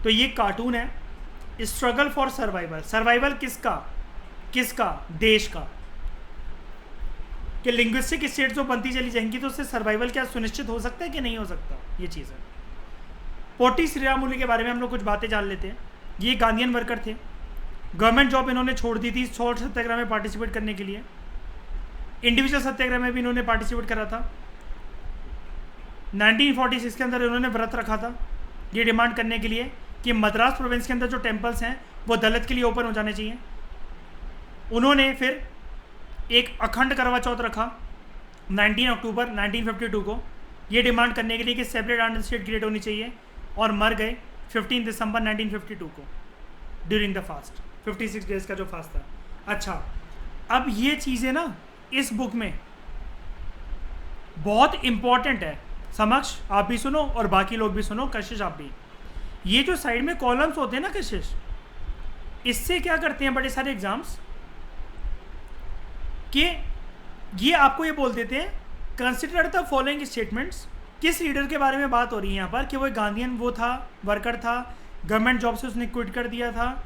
तो ये कार्टून है, स्ट्रगल फॉर सर्वाइवल। सर्वाइवल किसका? देश का। कि लिंग्विस्टिक स्टेट जो बनती चली जाएंगी तो उससे सर्वाइवल क्या सुनिश्चित हो सकता है कि नहीं हो सकता, ये चीज़ है। पोटी श्रीरामुलु के बारे में हम लोग कुछ बातें जान लेते हैं। ये गांधीयन वर्कर थे, गवर्नमेंट जॉब इन्होंने छोड़ दी थी सॉल्ट सत्याग्रह में पार्टिसिपेट करने के लिए। इंडिविजुअल सत्याग्रह में भी इन्होंने पार्टिसिपेट करा था। 1946 के अंदर इन्होंने व्रत रखा था ये डिमांड करने के लिए कि मद्रास प्रोविंस के अंदर जो टेम्पल्स हैं वो दलित के लिए ओपन हो जाने चाहिए। उन्होंने फिर एक अखंड करवा चौथ रखा 19 अक्टूबर 1952 को, ये डिमांड करने के लिए कि सेपरेट आर्मी स्टेट क्रिएट होनी चाहिए, और मर गए 15 दिसंबर 1952 को ड्यूरिंग द फास्ट, 56 डेज का जो फास्ट था। अच्छा, अब ये चीज़ें ना इस बुक में बहुत इंपॉर्टेंट है, समक्ष आप भी सुनो और बाकी लोग भी सुनो, कशिश आप भी। ये जो साइड में कॉलम्स होते हैं ना कशिश, इससे क्या करते हैं बड़े सारे एग्जाम्स कि ये आपको ये बोल देते हैं कंसिडर द फॉलोइंग स्टेटमेंट्स। किस लीडर के बारे में बात हो रही है यहाँ पर कि वो गांधीयन वो था, वर्कर था, गवर्नमेंट जॉब से उसने क्विट कर दिया था,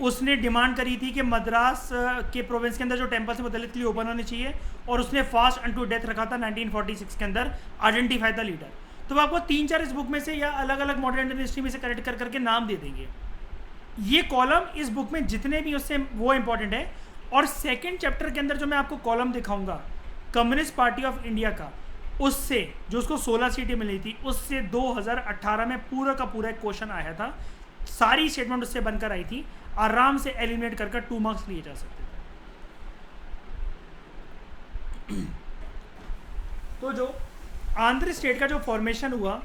उसने डिमांड करी थी कि मद्रास के प्रोविंस के अंदर जो टेम्पल्स हैं वो दलित के लिए ओपन होने चाहिए, और उसने फास्ट अनटू डेथ रखा था 1946 के अंदर, आइडेंटिफाई द लीडर। तो वो आपको 3-4 इस बुक में से या अलग अलग मॉडर्न इंडियन हिस्ट्री में से करेक्ट कर करके नाम दे देंगे। ये कॉलम इस बुक में जितने भी उससे वो इंपॉर्टेंट है। और सेकेंड चैप्टर के अंदर जो मैं आपको कॉलम दिखाऊंगा कम्युनिस्ट पार्टी ऑफ इंडिया का, उससे जो उसको 16 सीटें मिली थी, उससे 2018 में पूरा का पूरा एक क्वेश्चन आया था, सारी स्टेटमेंट उससे बनकर आई थी, आराम से एलिमिनेट कर 2 मार्क्स लिए जा सकते थे। तो जो आंध्र स्टेट का जो फॉर्मेशन हुआ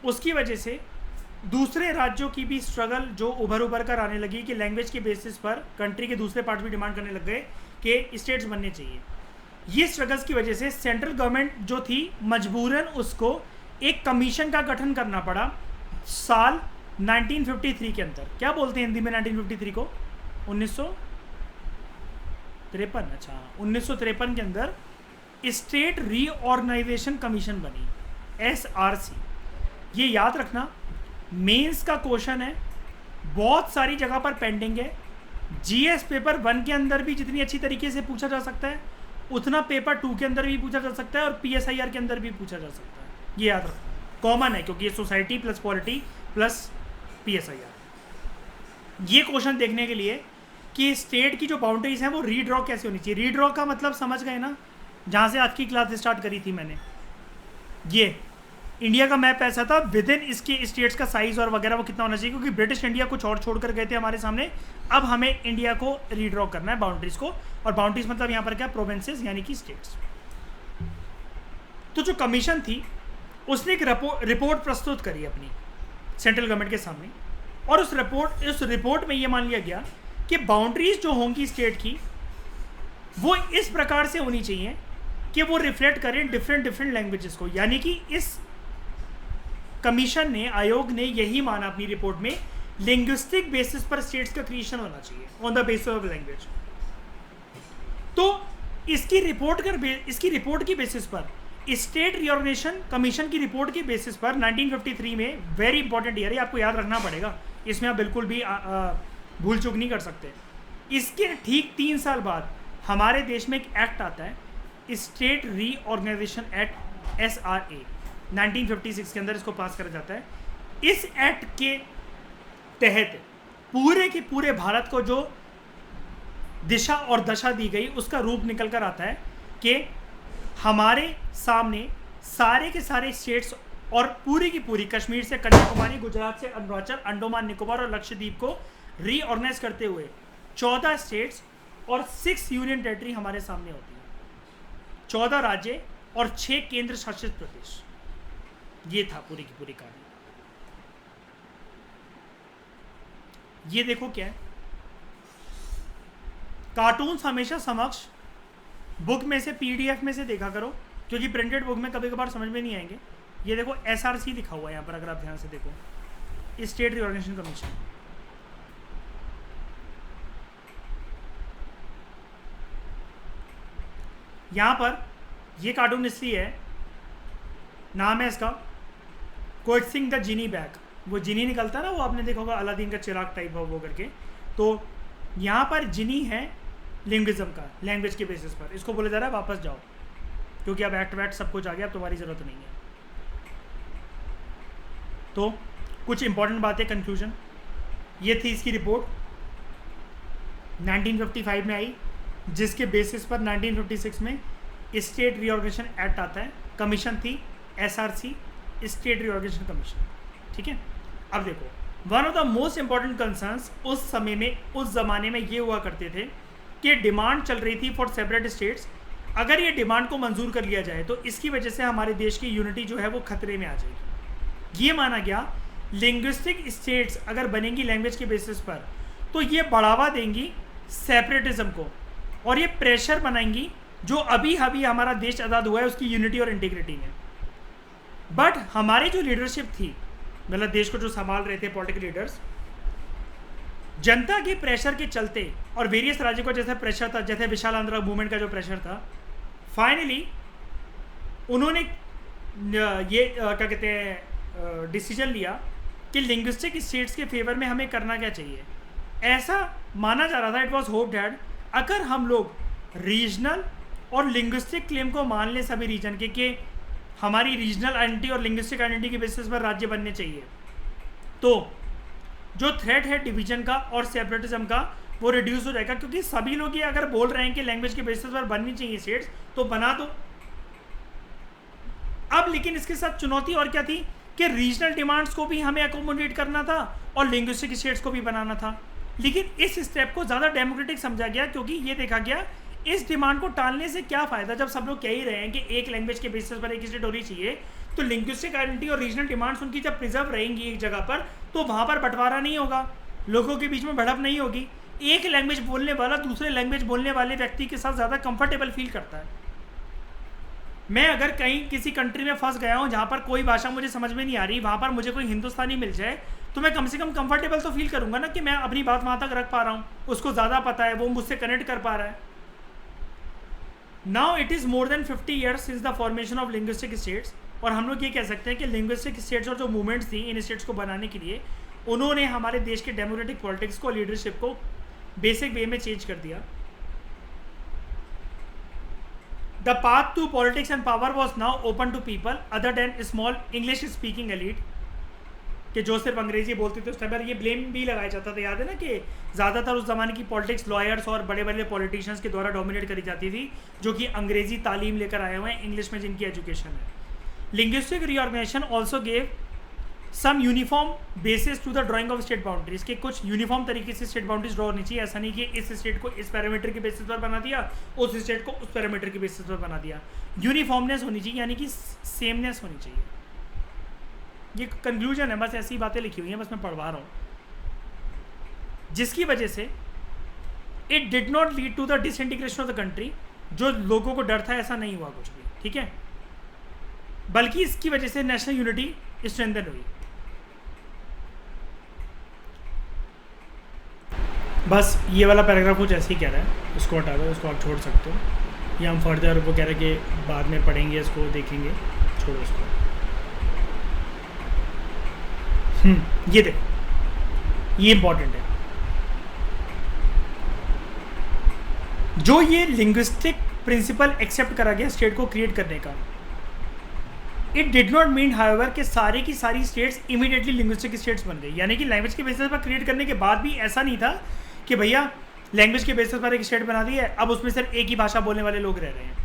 उसकी वजह से दूसरे राज्यों की भी स्ट्रगल जो उभर कर आने लगी कि लैंग्वेज के बेसिस पर कंट्री के दूसरे पार्ट भी डिमांड करने लग गए कि स्टेट्स बनने चाहिए। ये स्ट्रगल्स की वजह से सेंट्रल गवर्नमेंट जो थी मजबूरन उसको एक कमीशन का गठन करना पड़ा साल 1953 के अंदर। क्या बोलते हैं हिंदी में 1953 को? 1953। अच्छा, 1953 के अंदर स्टेट रीऑर्गेनाइजेशन कमीशन बनी, SRC। ये याद रखना, मेंस का क्वेश्चन है, बहुत सारी जगह पर पेंडिंग है। GS पेपर 1 के अंदर भी जितनी अच्छी तरीके से पूछा जा सकता है उतना पेपर 2 के अंदर भी पूछा जा सकता है और PSIR के अंदर भी पूछा जा सकता है। ये याद रखना, कॉमन है क्योंकि ये society plus polity plus PSIR। ये क्वेश्चन देखने के लिए कि स्टेट की जो बाउंड्रीज हैं वो रीड्रॉ कैसे होनी चाहिए। रीड्रॉ का मतलब समझ गए ना, जहाँ से आज की क्लास स्टार्ट करी थी मैंने। ये इंडिया का मैप ऐसा था, विद इन इसके स्टेट्स का साइज और वगैरह वो कितना होना चाहिए, क्योंकि ब्रिटिश इंडिया कुछ और छोड़कर गए थे हमारे सामने। अब हमें इंडिया को रीड्रॉ करना है बाउंड्रीज को, और बाउंड्रीज मतलब यहाँ पर क्या, प्रोविंसेस यानी कि स्टेट्स। तो जो कमीशन थी उसने एक रिपोर्ट प्रस्तुत करी अपनी सेंट्रल गवर्नमेंट के सामने, और उस रिपोर्ट में ये मान लिया गया कि बाउंड्रीज जो होंगी स्टेट की वो इस प्रकार से होनी चाहिए कि वो रिफ्लेक्ट करें डिफरेंट लैंग्वेजेस को। यानी कि इस कमीशन ने, आयोग ने यही माना अपनी रिपोर्ट में, लिंग्विस्टिक बेसिस पर स्टेट्स का क्रिएशन होना चाहिए on the basis of language. तो इसकी रिपोर्ट की बेसिस पर, स्टेट रिऑर्गेनाइजेशन कमीशन की रिपोर्ट की बेसिस पर 1953 में, वेरी इंपॉर्टेंट ईयर है, आपको याद रखना पड़ेगा, इसमें आप बिल्कुल भी भूल चूक नहीं कर सकते। इसके ठीक 3 साल बाद हमारे देश में एक एक्ट आता है, स्टेट रीऑर्गेनाइजेशन एक्ट, SRA, 1956 के अंदर इसको पास करा जाता है। इस एक्ट के तहत पूरे के पूरे भारत को जो दिशा और दशा दी गई, उसका रूप निकल कर आता है कि हमारे सामने सारे के सारे स्टेट्स और पूरी की पूरी कश्मीर से कन्याकुमारी, गुजरात से अरुणाचल, अंडमान निकोबार और लक्षद्वीप को रीऑर्गेनाइज करते हुए 14 स्टेट्स और 6 यूनियन टेरिटरी हमारे सामने होती है, 14 राज्य और 6 केंद्र शासित प्रदेश। ये था पूरी की पूरी कहानी। ये देखो क्या है, कार्टून्स हमेशा समक्ष बुक में से, PDF में से देखा करो, क्योंकि प्रिंटेड बुक में कभी कभार समझ में नहीं आएंगे। ये देखो SRC लिखा हुआ है यहाँ पर, अगर आप ध्यान से देखो, स्टेट रिऑर्गेनाइजेशन कमीशन। यहाँ पर ये कार्टून इसलिए है, नाम है इसका कोएक्सिंग द जिनी बैग। वो जिनी निकलता है ना, वो आपने देखा होगा अलादीन का चिराग टाइप है वो करके। तो यहाँ पर जिनी है लिंग्विज्म का, लैंग्वेज के बेसिस पर। इसको बोला जा रहा है वापस जाओ, क्योंकि अब एक्ट वैक्ट सब कुछ आ गया, अब तुम्हारी ज़रूरत नहीं है। तो कुछ इंपॉर्टेंट बातें, कंक्लूजन ये थी इसकी रिपोर्ट 1955 में आई, जिसके बेसिस पर 1956 में स्टेट रिऑर्गेनाइजेशन एक्ट आता है। कमीशन थी SRC, स्टेट रिऑर्गेनाइजेशन कमीशन, ठीक है। अब देखो, one of the most important concerns उस समय में, उस ज़माने में ये हुआ करते थे कि डिमांड चल रही थी फॉर सेपरेट स्टेट्स। अगर ये डिमांड को मंजूर कर लिया जाए तो इसकी वजह से हमारे देश की यूनिटी जो है वो खतरे में आ जाएगी। ये माना गया लिंग्विस्टिक स्टेट्स अगर बनेंगी लैंग्वेज के बेसिस पर, तो ये बढ़ावा देंगी सेपरेटिज्म को, और ये प्रेशर बनाएंगी जो अभी हमारा देश आज़ाद हुआ है उसकी यूनिटी और इंटीग्रिटी में। बट हमारी जो लीडरशिप थी, मतलब देश को जो संभाल रहे थे पॉलिटिकल लीडर्स, जनता के प्रेशर के चलते और वेरियस राज्यों का जैसा प्रेशर था, जैसे विशाल आंध्र मूवमेंट का जो प्रेशर था, फाइनली उन्होंने ये क्या कहते हैं डिसीजन लिया कि लिंग्विस्टिक स्टेट्स के फेवर में हमें करना क्या चाहिए। ऐसा माना जा रहा था, इट वॉज होप डैट अगर हम लोग रीजनल और लिंग्विस्टिक क्लेम को मान लें सभी रीजन के कि हमारी रीजनल आइडेंटिटी और लिंग्विस्टिक आइडेंटिटी के बेसिस पर राज्य बनने चाहिए, तो जो थ्रेट है डिवीजन का और सेपरेटिज्म का वो रिड्यूस हो जाएगा। क्योंकि सभी लोग ये अगर बोल रहे हैं कि लैंग्वेज के बेसिस पर बननी चाहिए स्टेट्स, तो बना दो। अब लेकिन इसके साथ चुनौती और क्या थी कि रीजनल डिमांड्स को भी हमें अकोमोडेट करना था और लिंग्विस्टिक स्टेट्स को भी बनाना था। लेकिन इस स्टेप को ज़्यादा डेमोक्रेटिक समझा गया, क्योंकि ये देखा गया इस डिमांड को टालने से क्या फ़ायदा, जब सब लोग कह ही रहे हैं कि एक लैंग्वेज के बेसिस पर एक स्टेट होनी चाहिए, तो लिंग्विस्टिक आइडेंटिटी और रीजनल डिमांड्स उनकी जब प्रिजर्व रहेंगी एक जगह पर, तो वहाँ पर बंटवारा नहीं होगा, लोगों के बीच में भड़प नहीं होगी। एक लैंग्वेज बोलने वाला दूसरे लैंग्वेज बोलने वाले व्यक्ति के साथ ज़्यादा कंफर्टेबल फील करता है। मैं अगर कहीं किसी कंट्री में फंस गया हूँ जहाँ पर कोई भाषा मुझे समझ में नहीं आ रही, वहाँ पर मुझे कोई हिंदुस्तानी मिल जाए, तो मैं कम से कम कंफर्टेबल तो फील करूँगा ना कि मैं अपनी बात वहाँ तक रख पा रहा हूँ, उसको ज़्यादा पता है, वो मुझसे कनेक्ट कर पा रहा है। Now it is more than 50 years since the formation of linguistic states, और हम लोग ये कह सकते हैं कि लिंग्विस्टिक स्टेट्स और जो मूवमेंट्स थी इन स्टेट्स को बनाने के लिए, उन्होंने हमारे देश के डेमोक्रेटिक पॉलिटिक्स को, लीडरशिप को बेसिक वे में चेंज कर दिया। The path to politics and power was now open to people other than small English speaking elite, कि जो सिर्फ अंग्रेजी बोलते थे। उस टाइम पर ये ब्लेम भी लगाया जाता था, याद है ना, कि ज़्यादातर उस ज़माने की पॉलिटिक्स लॉयर्स और बड़े बड़े पॉलिटिशियंस के द्वारा डोमिनेट करी जाती थी, जो कि अंग्रेजी तालीम लेकर आए हुए हैं, इंग्लिश में जिनकी एजुकेशन है। Linguistic reorganization also gave some uniform basis to the drawing of state boundaries, के कुछ यूनिफॉर्म तरीके से स्टेट बाउंड्रीज ड्रॉ होनी चाहिए। ऐसा नहीं कि इस स्टेट को इस पैरामीटर के बेसिस पर बना दिया, उस स्टेट को उस पैरामीटर के बेसिस पर बना दिया। यूनिफॉर्मनेस होनी चाहिए, यानी कि सेमनेस होनी चाहिए। ये कंक्लूजन है, बस ऐसी बातें लिखी हुई हैं, बस मैं पढ़वा रहा हूँ। जिसकी वजह से it did not lead to the disintegration of the country, जो लोगों को डर था ऐसा नहीं हुआ कुछ भी, ठीक है, बल्कि इसकी वजह से नेशनल यूनिटी स्ट्रेंथन हुई। बस ये वाला पैराग्राफ कुछ ऐसे ही कह रहा है, उसको हटा दो, उसको आप छोड़ सकते हो। ये हम फर्दर वो कह रहे हैं कि बाद में पढ़ेंगे, इसको देखेंगे, छोड़ो इसको। ये देखो, ये इंपॉर्टेंट है। जो ये लिंग्विस्टिक प्रिंसिपल एक्सेप्ट करा गया स्टेट को क्रिएट करने का, it did not mean however कि सारी की सारी स्टेट्स इमीडिएटली लिंग्विस्टिक स्टेट्स बन गई। यानी कि लैंग्वेज के बेसिस पर क्रिएट करने के बाद भी ऐसा नहीं था कि भैया लैंग्वेज के बेसिस पर एक स्टेट बना दी है, अब उसमें सिर्फ एक ही भाषा बोलने वाले लोग रह रहे हैं।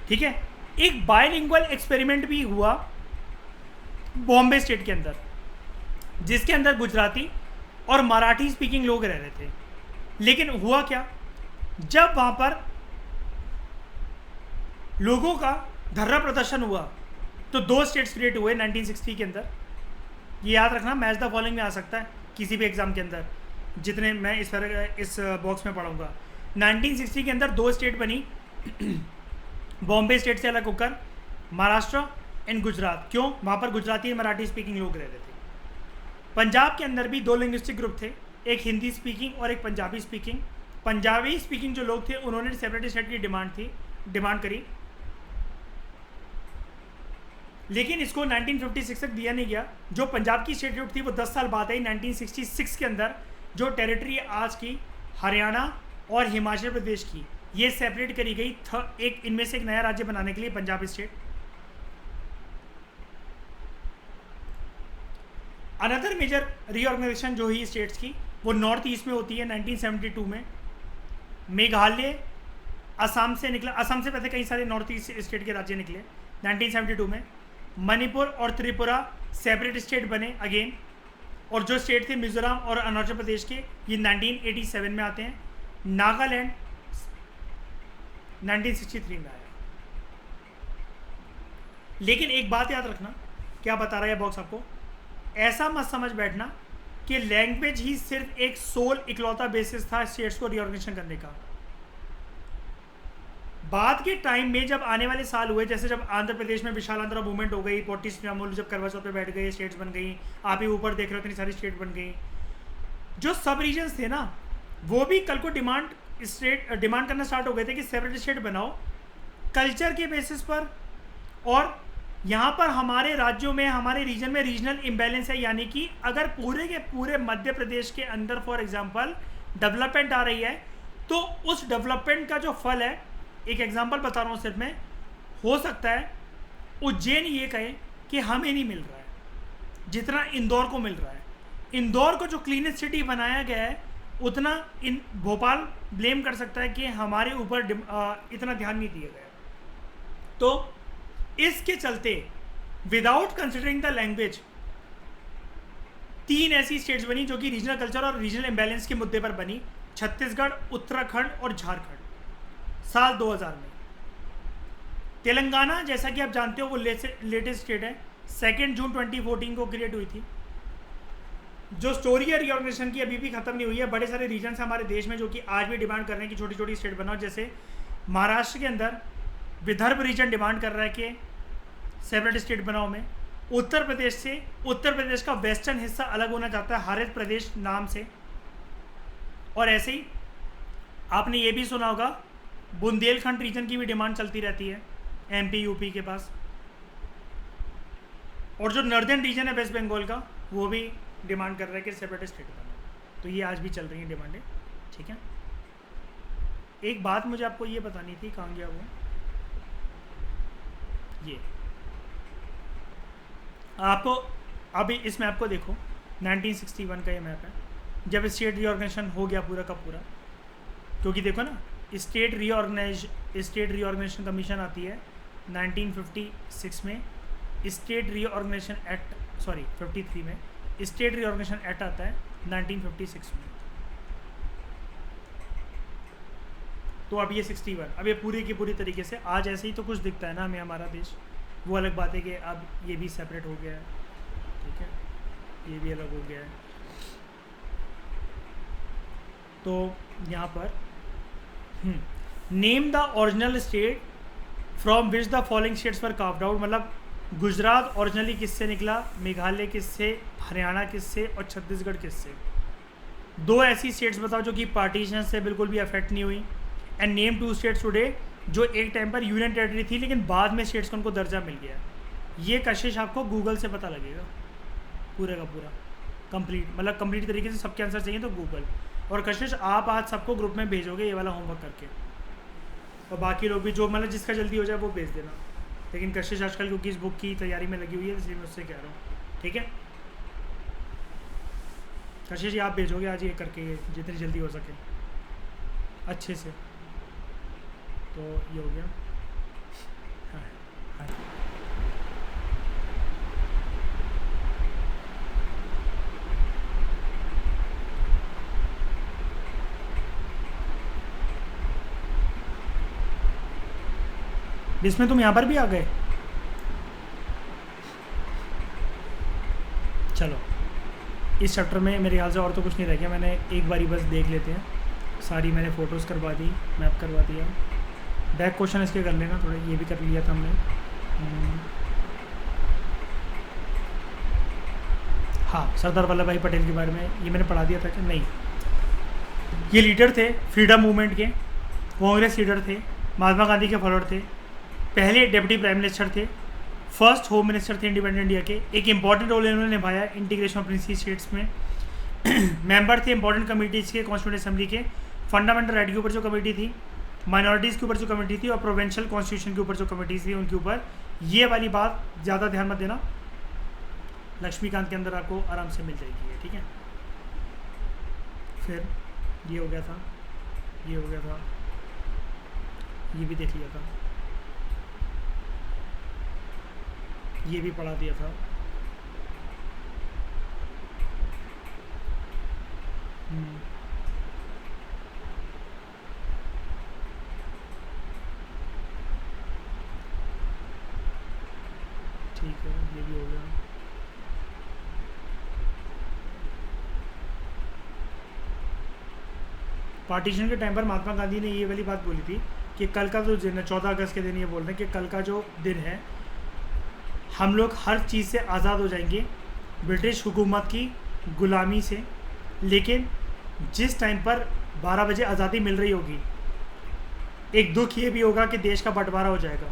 ठीक है, एक बायलिंगुअल एक्सपेरिमेंट भी हुआ बॉम्बे स्टेट के अंदर, जिसके अंदर गुजराती और मराठी स्पीकिंग लोग रह रहे थे। लेकिन हुआ क्या, जब वहां पर लोगों का धरना प्रदर्शन हुआ तो दो स्टेट्स क्रिएट हुए 1960 के अंदर। ये याद रखना, मैच द फॉलोइंग में आ सकता है किसी भी एग्जाम के अंदर, जितने मैं इस बॉक्स में पढ़ाऊंगा। 1960 के अंदर दो स्टेट बनी बॉम्बे स्टेट से अलग होकर, महाराष्ट्र एंड गुजरात। क्यों? वहाँ पर गुजराती और मराठी स्पीकिंग लोग रहते थे। पंजाब के अंदर भी दो लिंग्विस्टिक ग्रुप थे, एक हिंदी स्पीकिंग और एक पंजाबी स्पीकिंग। पंजाबी स्पीकिंग जो लोग थे उन्होंने सेपरेट स्टेट की डिमांड करी, लेकिन इसको 1956 तक दिया नहीं गया। जो पंजाब की स्टेट थी वो 10 साल बाद आई 1966 के अंदर, जो टेरिटरी आज की हरियाणा और हिमाचल प्रदेश की, ये सेपरेट करी गई एक इनमें से एक नया राज्य बनाने के लिए, Punjab state. Another major reorganization जो हुई स्टेट्स की वो नॉर्थ ईस्ट में होती है 1972 में। मेघालय असम से निकला, असम से पहले कई सारे नॉर्थ ईस्ट स्टेट के राज्य निकले 1972 में। मणिपुर और त्रिपुरा सेपरेट स्टेट बने अगेन, और जो स्टेट थे मिजोरम और अरुणाचल प्रदेश के, ये 1987 में आते हैं। नागालैंड 1963 में आया। लेकिन एक बात याद रखना, क्या बता रहा है बॉक्स आपको, ऐसा मत समझ बैठना कि लैंग्वेज ही सिर्फ एक सोल इकलौता बेसिस था स्टेट्स को रीऑर्गेनाइजेशन करने का। बाद के टाइम में जब आने वाले साल हुए, जैसे जब आंध्र प्रदेश में विशाल आंध्रा मूवमेंट हो गई, पोटी श्रीरामुलु जब करवा चौथ पे बैठ गए, स्टेट्स बन गई। आप ही ऊपर देख रहे हो इतनी सारी स्टेट बन गई। जो सब रीजन्स थे ना, वो भी कल को डिमांड करना स्टार्ट हो गए थे कि सेपरेट स्टेट बनाओ कल्चर के बेसिस पर। और यहाँ पर हमारे राज्यों में, हमारे रीजन में रीजनल इम्बैलेंस है। यानी कि अगर पूरे के पूरे मध्य प्रदेश के अंदर फॉर एग्जांपल डेवलपमेंट आ रही है, तो उस डेवलपमेंट का जो फल है, एक एग्जांपल बता रहा हूँ सिर्फ मैं, हो सकता है उज्जैन ये कहे कि हमें नहीं मिल रहा है जितना इंदौर को मिल रहा है। इंदौर को जो क्लीनेस्ट सिटी बनाया गया है, उतना भोपाल ब्लेम कर सकता है कि हमारे ऊपर इतना ध्यान नहीं दिया गया। तो इसके चलते विदाउट कंसिडरिंग द लैंग्वेज, 3 ऐसी स्टेट्स बनी जो कि रीजनल कल्चर और रीजनल इम्बैलेंस के मुद्दे पर बनी, छत्तीसगढ़, उत्तराखंड और झारखंड, साल 2000 में। तेलंगाना जैसा कि आप जानते हो वो लेटेस्ट स्टेट है, 2 जून 2014 को क्रिएट हुई थी। जो स्टोरी है रीऑर्गेनाइजेशन की अभी भी खत्म नहीं हुई है। बड़े सारे रीजन हैं हमारे देश में जो कि आज भी डिमांड कर रहे हैं कि छोटी छोटी स्टेट बनाओ। जैसे महाराष्ट्र के अंदर विदर्भ रीजन डिमांड कर रहा है कि सेपरेट स्टेट बनाओ में। उत्तर प्रदेश का वेस्टर्न हिस्सा अलग होना चाहता है हरित प्रदेश नाम से। और ऐसे ही आपने ये भी सुना होगा बुंदेलखंड रीजन की भी डिमांड चलती रहती है एमपी यूपी के पास। और जो नॉर्दर्न रीजन है वेस्ट बंगाल का, वो भी डिमांड कर रहा है कि सेपरेट स्टेट बने। तो ये आज भी चल रही है डिमांडें, ठीक है। एक बात मुझे आपको ये बतानी थी, कहाँ गया वो, ये आपको अभी इसमें आपको देखो 1961 का ये मैप है, जब स्टेट रीऑर्गेनाइजेशन हो गया पूरा का पूरा। क्योंकि देखो ना, स्टेट रीऑर्गेनाइजेशन कमीशन आती है 1956 में, स्टेट रीऑर्गेनाइजेशन एक्ट 53 में, स्टेट रीऑर्गेनाइजेशन एक्ट आता है 1956 में। तो अब ये 61, अब ये पूरी की पूरी तरीके से आज ऐसे ही तो कुछ दिखता है ना हमें हमारा देश। वो अलग बात है कि अब ये भी सेपरेट हो गया है, ठीक है, ये भी अलग हो गया है। तो यहाँ पर name the original state from which the following states were carved out, मतलब गुजरात ओरिजिनली किससे निकला, मेघालय किससे, हरियाणा किससे और छत्तीसगढ़ किससे? 2 ऐसी स्टेट्स बताओ जो कि पार्टीशन से बिल्कुल भी अफेक्ट नहीं हुई। एंड नेम 2 स्टेट्स टुडे जो एक टाइम पर यूनियन टेरिटरी थी लेकिन बाद में स्टेट्स को उनको दर्जा मिल गया। ये कशिश आपको गूगल से पता लगेगा पूरे का पूरा कंप्लीट, मतलब कंप्लीट तरीके से सबके आंसर चाहिए तो गूगल। और कशिश आप आज सबको ग्रुप में भेजोगे ये वाला होमवर्क करके, और बाकी लोग भी जो मतलब जिसका जल्दी हो जाए वो भेज देना। लेकिन कशिश आजकल क्योंकि इस बुक की तैयारी में लगी हुई है इसलिए मैं उससे कह रहा हूँ, ठीक है कशिश, ये आप भेजोगे आज ये करके जितनी जल्दी हो सके अच्छे से। तो ये हो गया। हाँ हाँ जिसमें तुम यहाँ पर भी आ गए। चलो इस चैप्टर में मेरे ख्याल से और तो कुछ नहीं रह गया, मैंने एक बारी बस देख लेते हैं। सारी मैंने फ़ोटोज़ करवा दी, मैप करवा दिया। बैक क्वेश्चन इसके कर लेना थोड़ा, ये भी कर लिया था हमने। हाँ सरदार वल्लभ भाई पटेल के बारे में ये मैंने पढ़ा दिया था कि नहीं। ये लीडर थे फ्रीडम मूवमेंट के, कांग्रेस लीडर थे, महात्मा गांधी के फॉलोअर थे, पहले डिप्टी प्राइम मिनिस्टर थे, फर्स्ट होम मिनिस्टर थे इंडिपेंडेंट इंडिया के। एक इंपॉर्टेंट रोल इन्होंने निभाया इंटीग्रेशन ऑफ प्रिंसी स्टेट्स में। मेंबर थे इंपॉर्टेंट कमेटीज़ के, कॉन्स्टिट्यूंट असेंबली के, फंडामेंटल राइट के ऊपर जो कमेटी थी, माइनॉरिटीज़ के ऊपर जो कमेटी थी, और प्रोविंशियल कॉन्स्टिट्यूशन के ऊपर जो कमेटीज थी उनके ऊपर। ये वाली बात ज़्यादा ध्यान मत देना, लक्ष्मीकांत के अंदर आपको आराम से मिल जाएगी ये, ठीक है। फिर ये हो गया था, ये हो गया था, ये भी देख लिया था, ये भी पढ़ा दिया था। ठीक है, ये भी हो गया। पार्टीशन के टाइम पर महात्मा गांधी ने ये वाली बात बोली थी कि कल का जो दिन है 14 अगस्त के दिन, ये बोल रहे हैं कि कल का जो दिन है हम लोग हर चीज़ से आज़ाद हो जाएंगे, ब्रिटिश हुकूमत की ग़ुलामी से। लेकिन जिस टाइम पर 12 बजे आज़ादी मिल रही होगी, एक दुख ये भी होगा कि देश का बंटवारा हो जाएगा।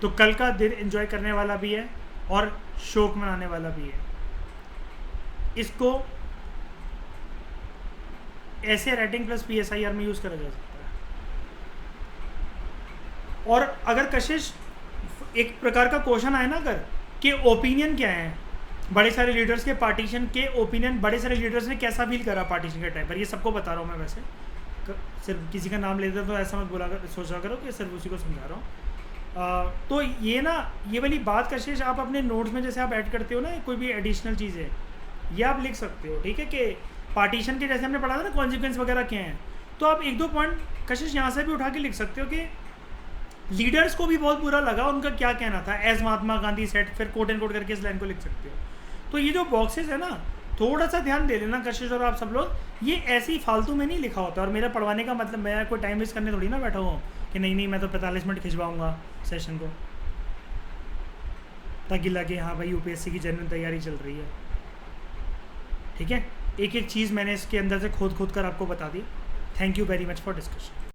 तो कल का दिन एंजॉय करने वाला भी है और शोक मनाने वाला भी है। इसको ऐसे राइटिंग प्लस PSIR में यूज़ करा जा सकता है। और अगर कशिश एक प्रकार का क्वेश्चन आए ना अगर कि ओपिनियन क्या है बड़े सारे लीडर्स के, पार्टीशन के ओपिनियन बड़े सारे लीडर्स ने कैसा फील करा पार्टीशन के टाइम पर, ये सबको बता रहा हूँ मैं। वैसे सिर्फ किसी का नाम लेते तो ऐसा मत बोला सोचा करो कि सिर्फ उसी को समझा रहा हूँ। तो ये ना ये वाली बात कशिश आप अपने नोट्स में जैसे आप ऐड करते हो ना कोई भी एडिशनल चीज़ें, ये आप लिख सकते हो, ठीक है। कि पार्टीशन के जैसे हमने पढ़ा था ना कॉन्सिक्वेंस वगैरह क्या हैं, तो आप 1-2 पॉइंट कशिश यहाँ से भी उठा के लिख सकते हो कि लीडर्स को भी बहुत बुरा लगा, उनका क्या कहना था, एज महात्मा गांधी सेट, फिर कोट एंड कोट करके इस लाइन को लिख सकते हो। तो ये जो बॉक्सेस है ना थोड़ा सा ध्यान दे लेना कशिश और आप सब लोग, ये ऐसे ही फालतू में नहीं लिखा होता। और मेरा पढ़वाने का मतलब मैं कोई टाइम वेस्ट करने थोड़ी ना बैठा हूँ कि नहीं मैं तो 45 मिनट खिंचवाऊँगा सेशन को, ताकि लगे हाँ भाई UPSC की जेन्युइन तैयारी चल रही है, ठीक है। एक एक चीज़ मैंने इसके अंदर से खोद कर आपको बता दी। Thank you very much for discussion.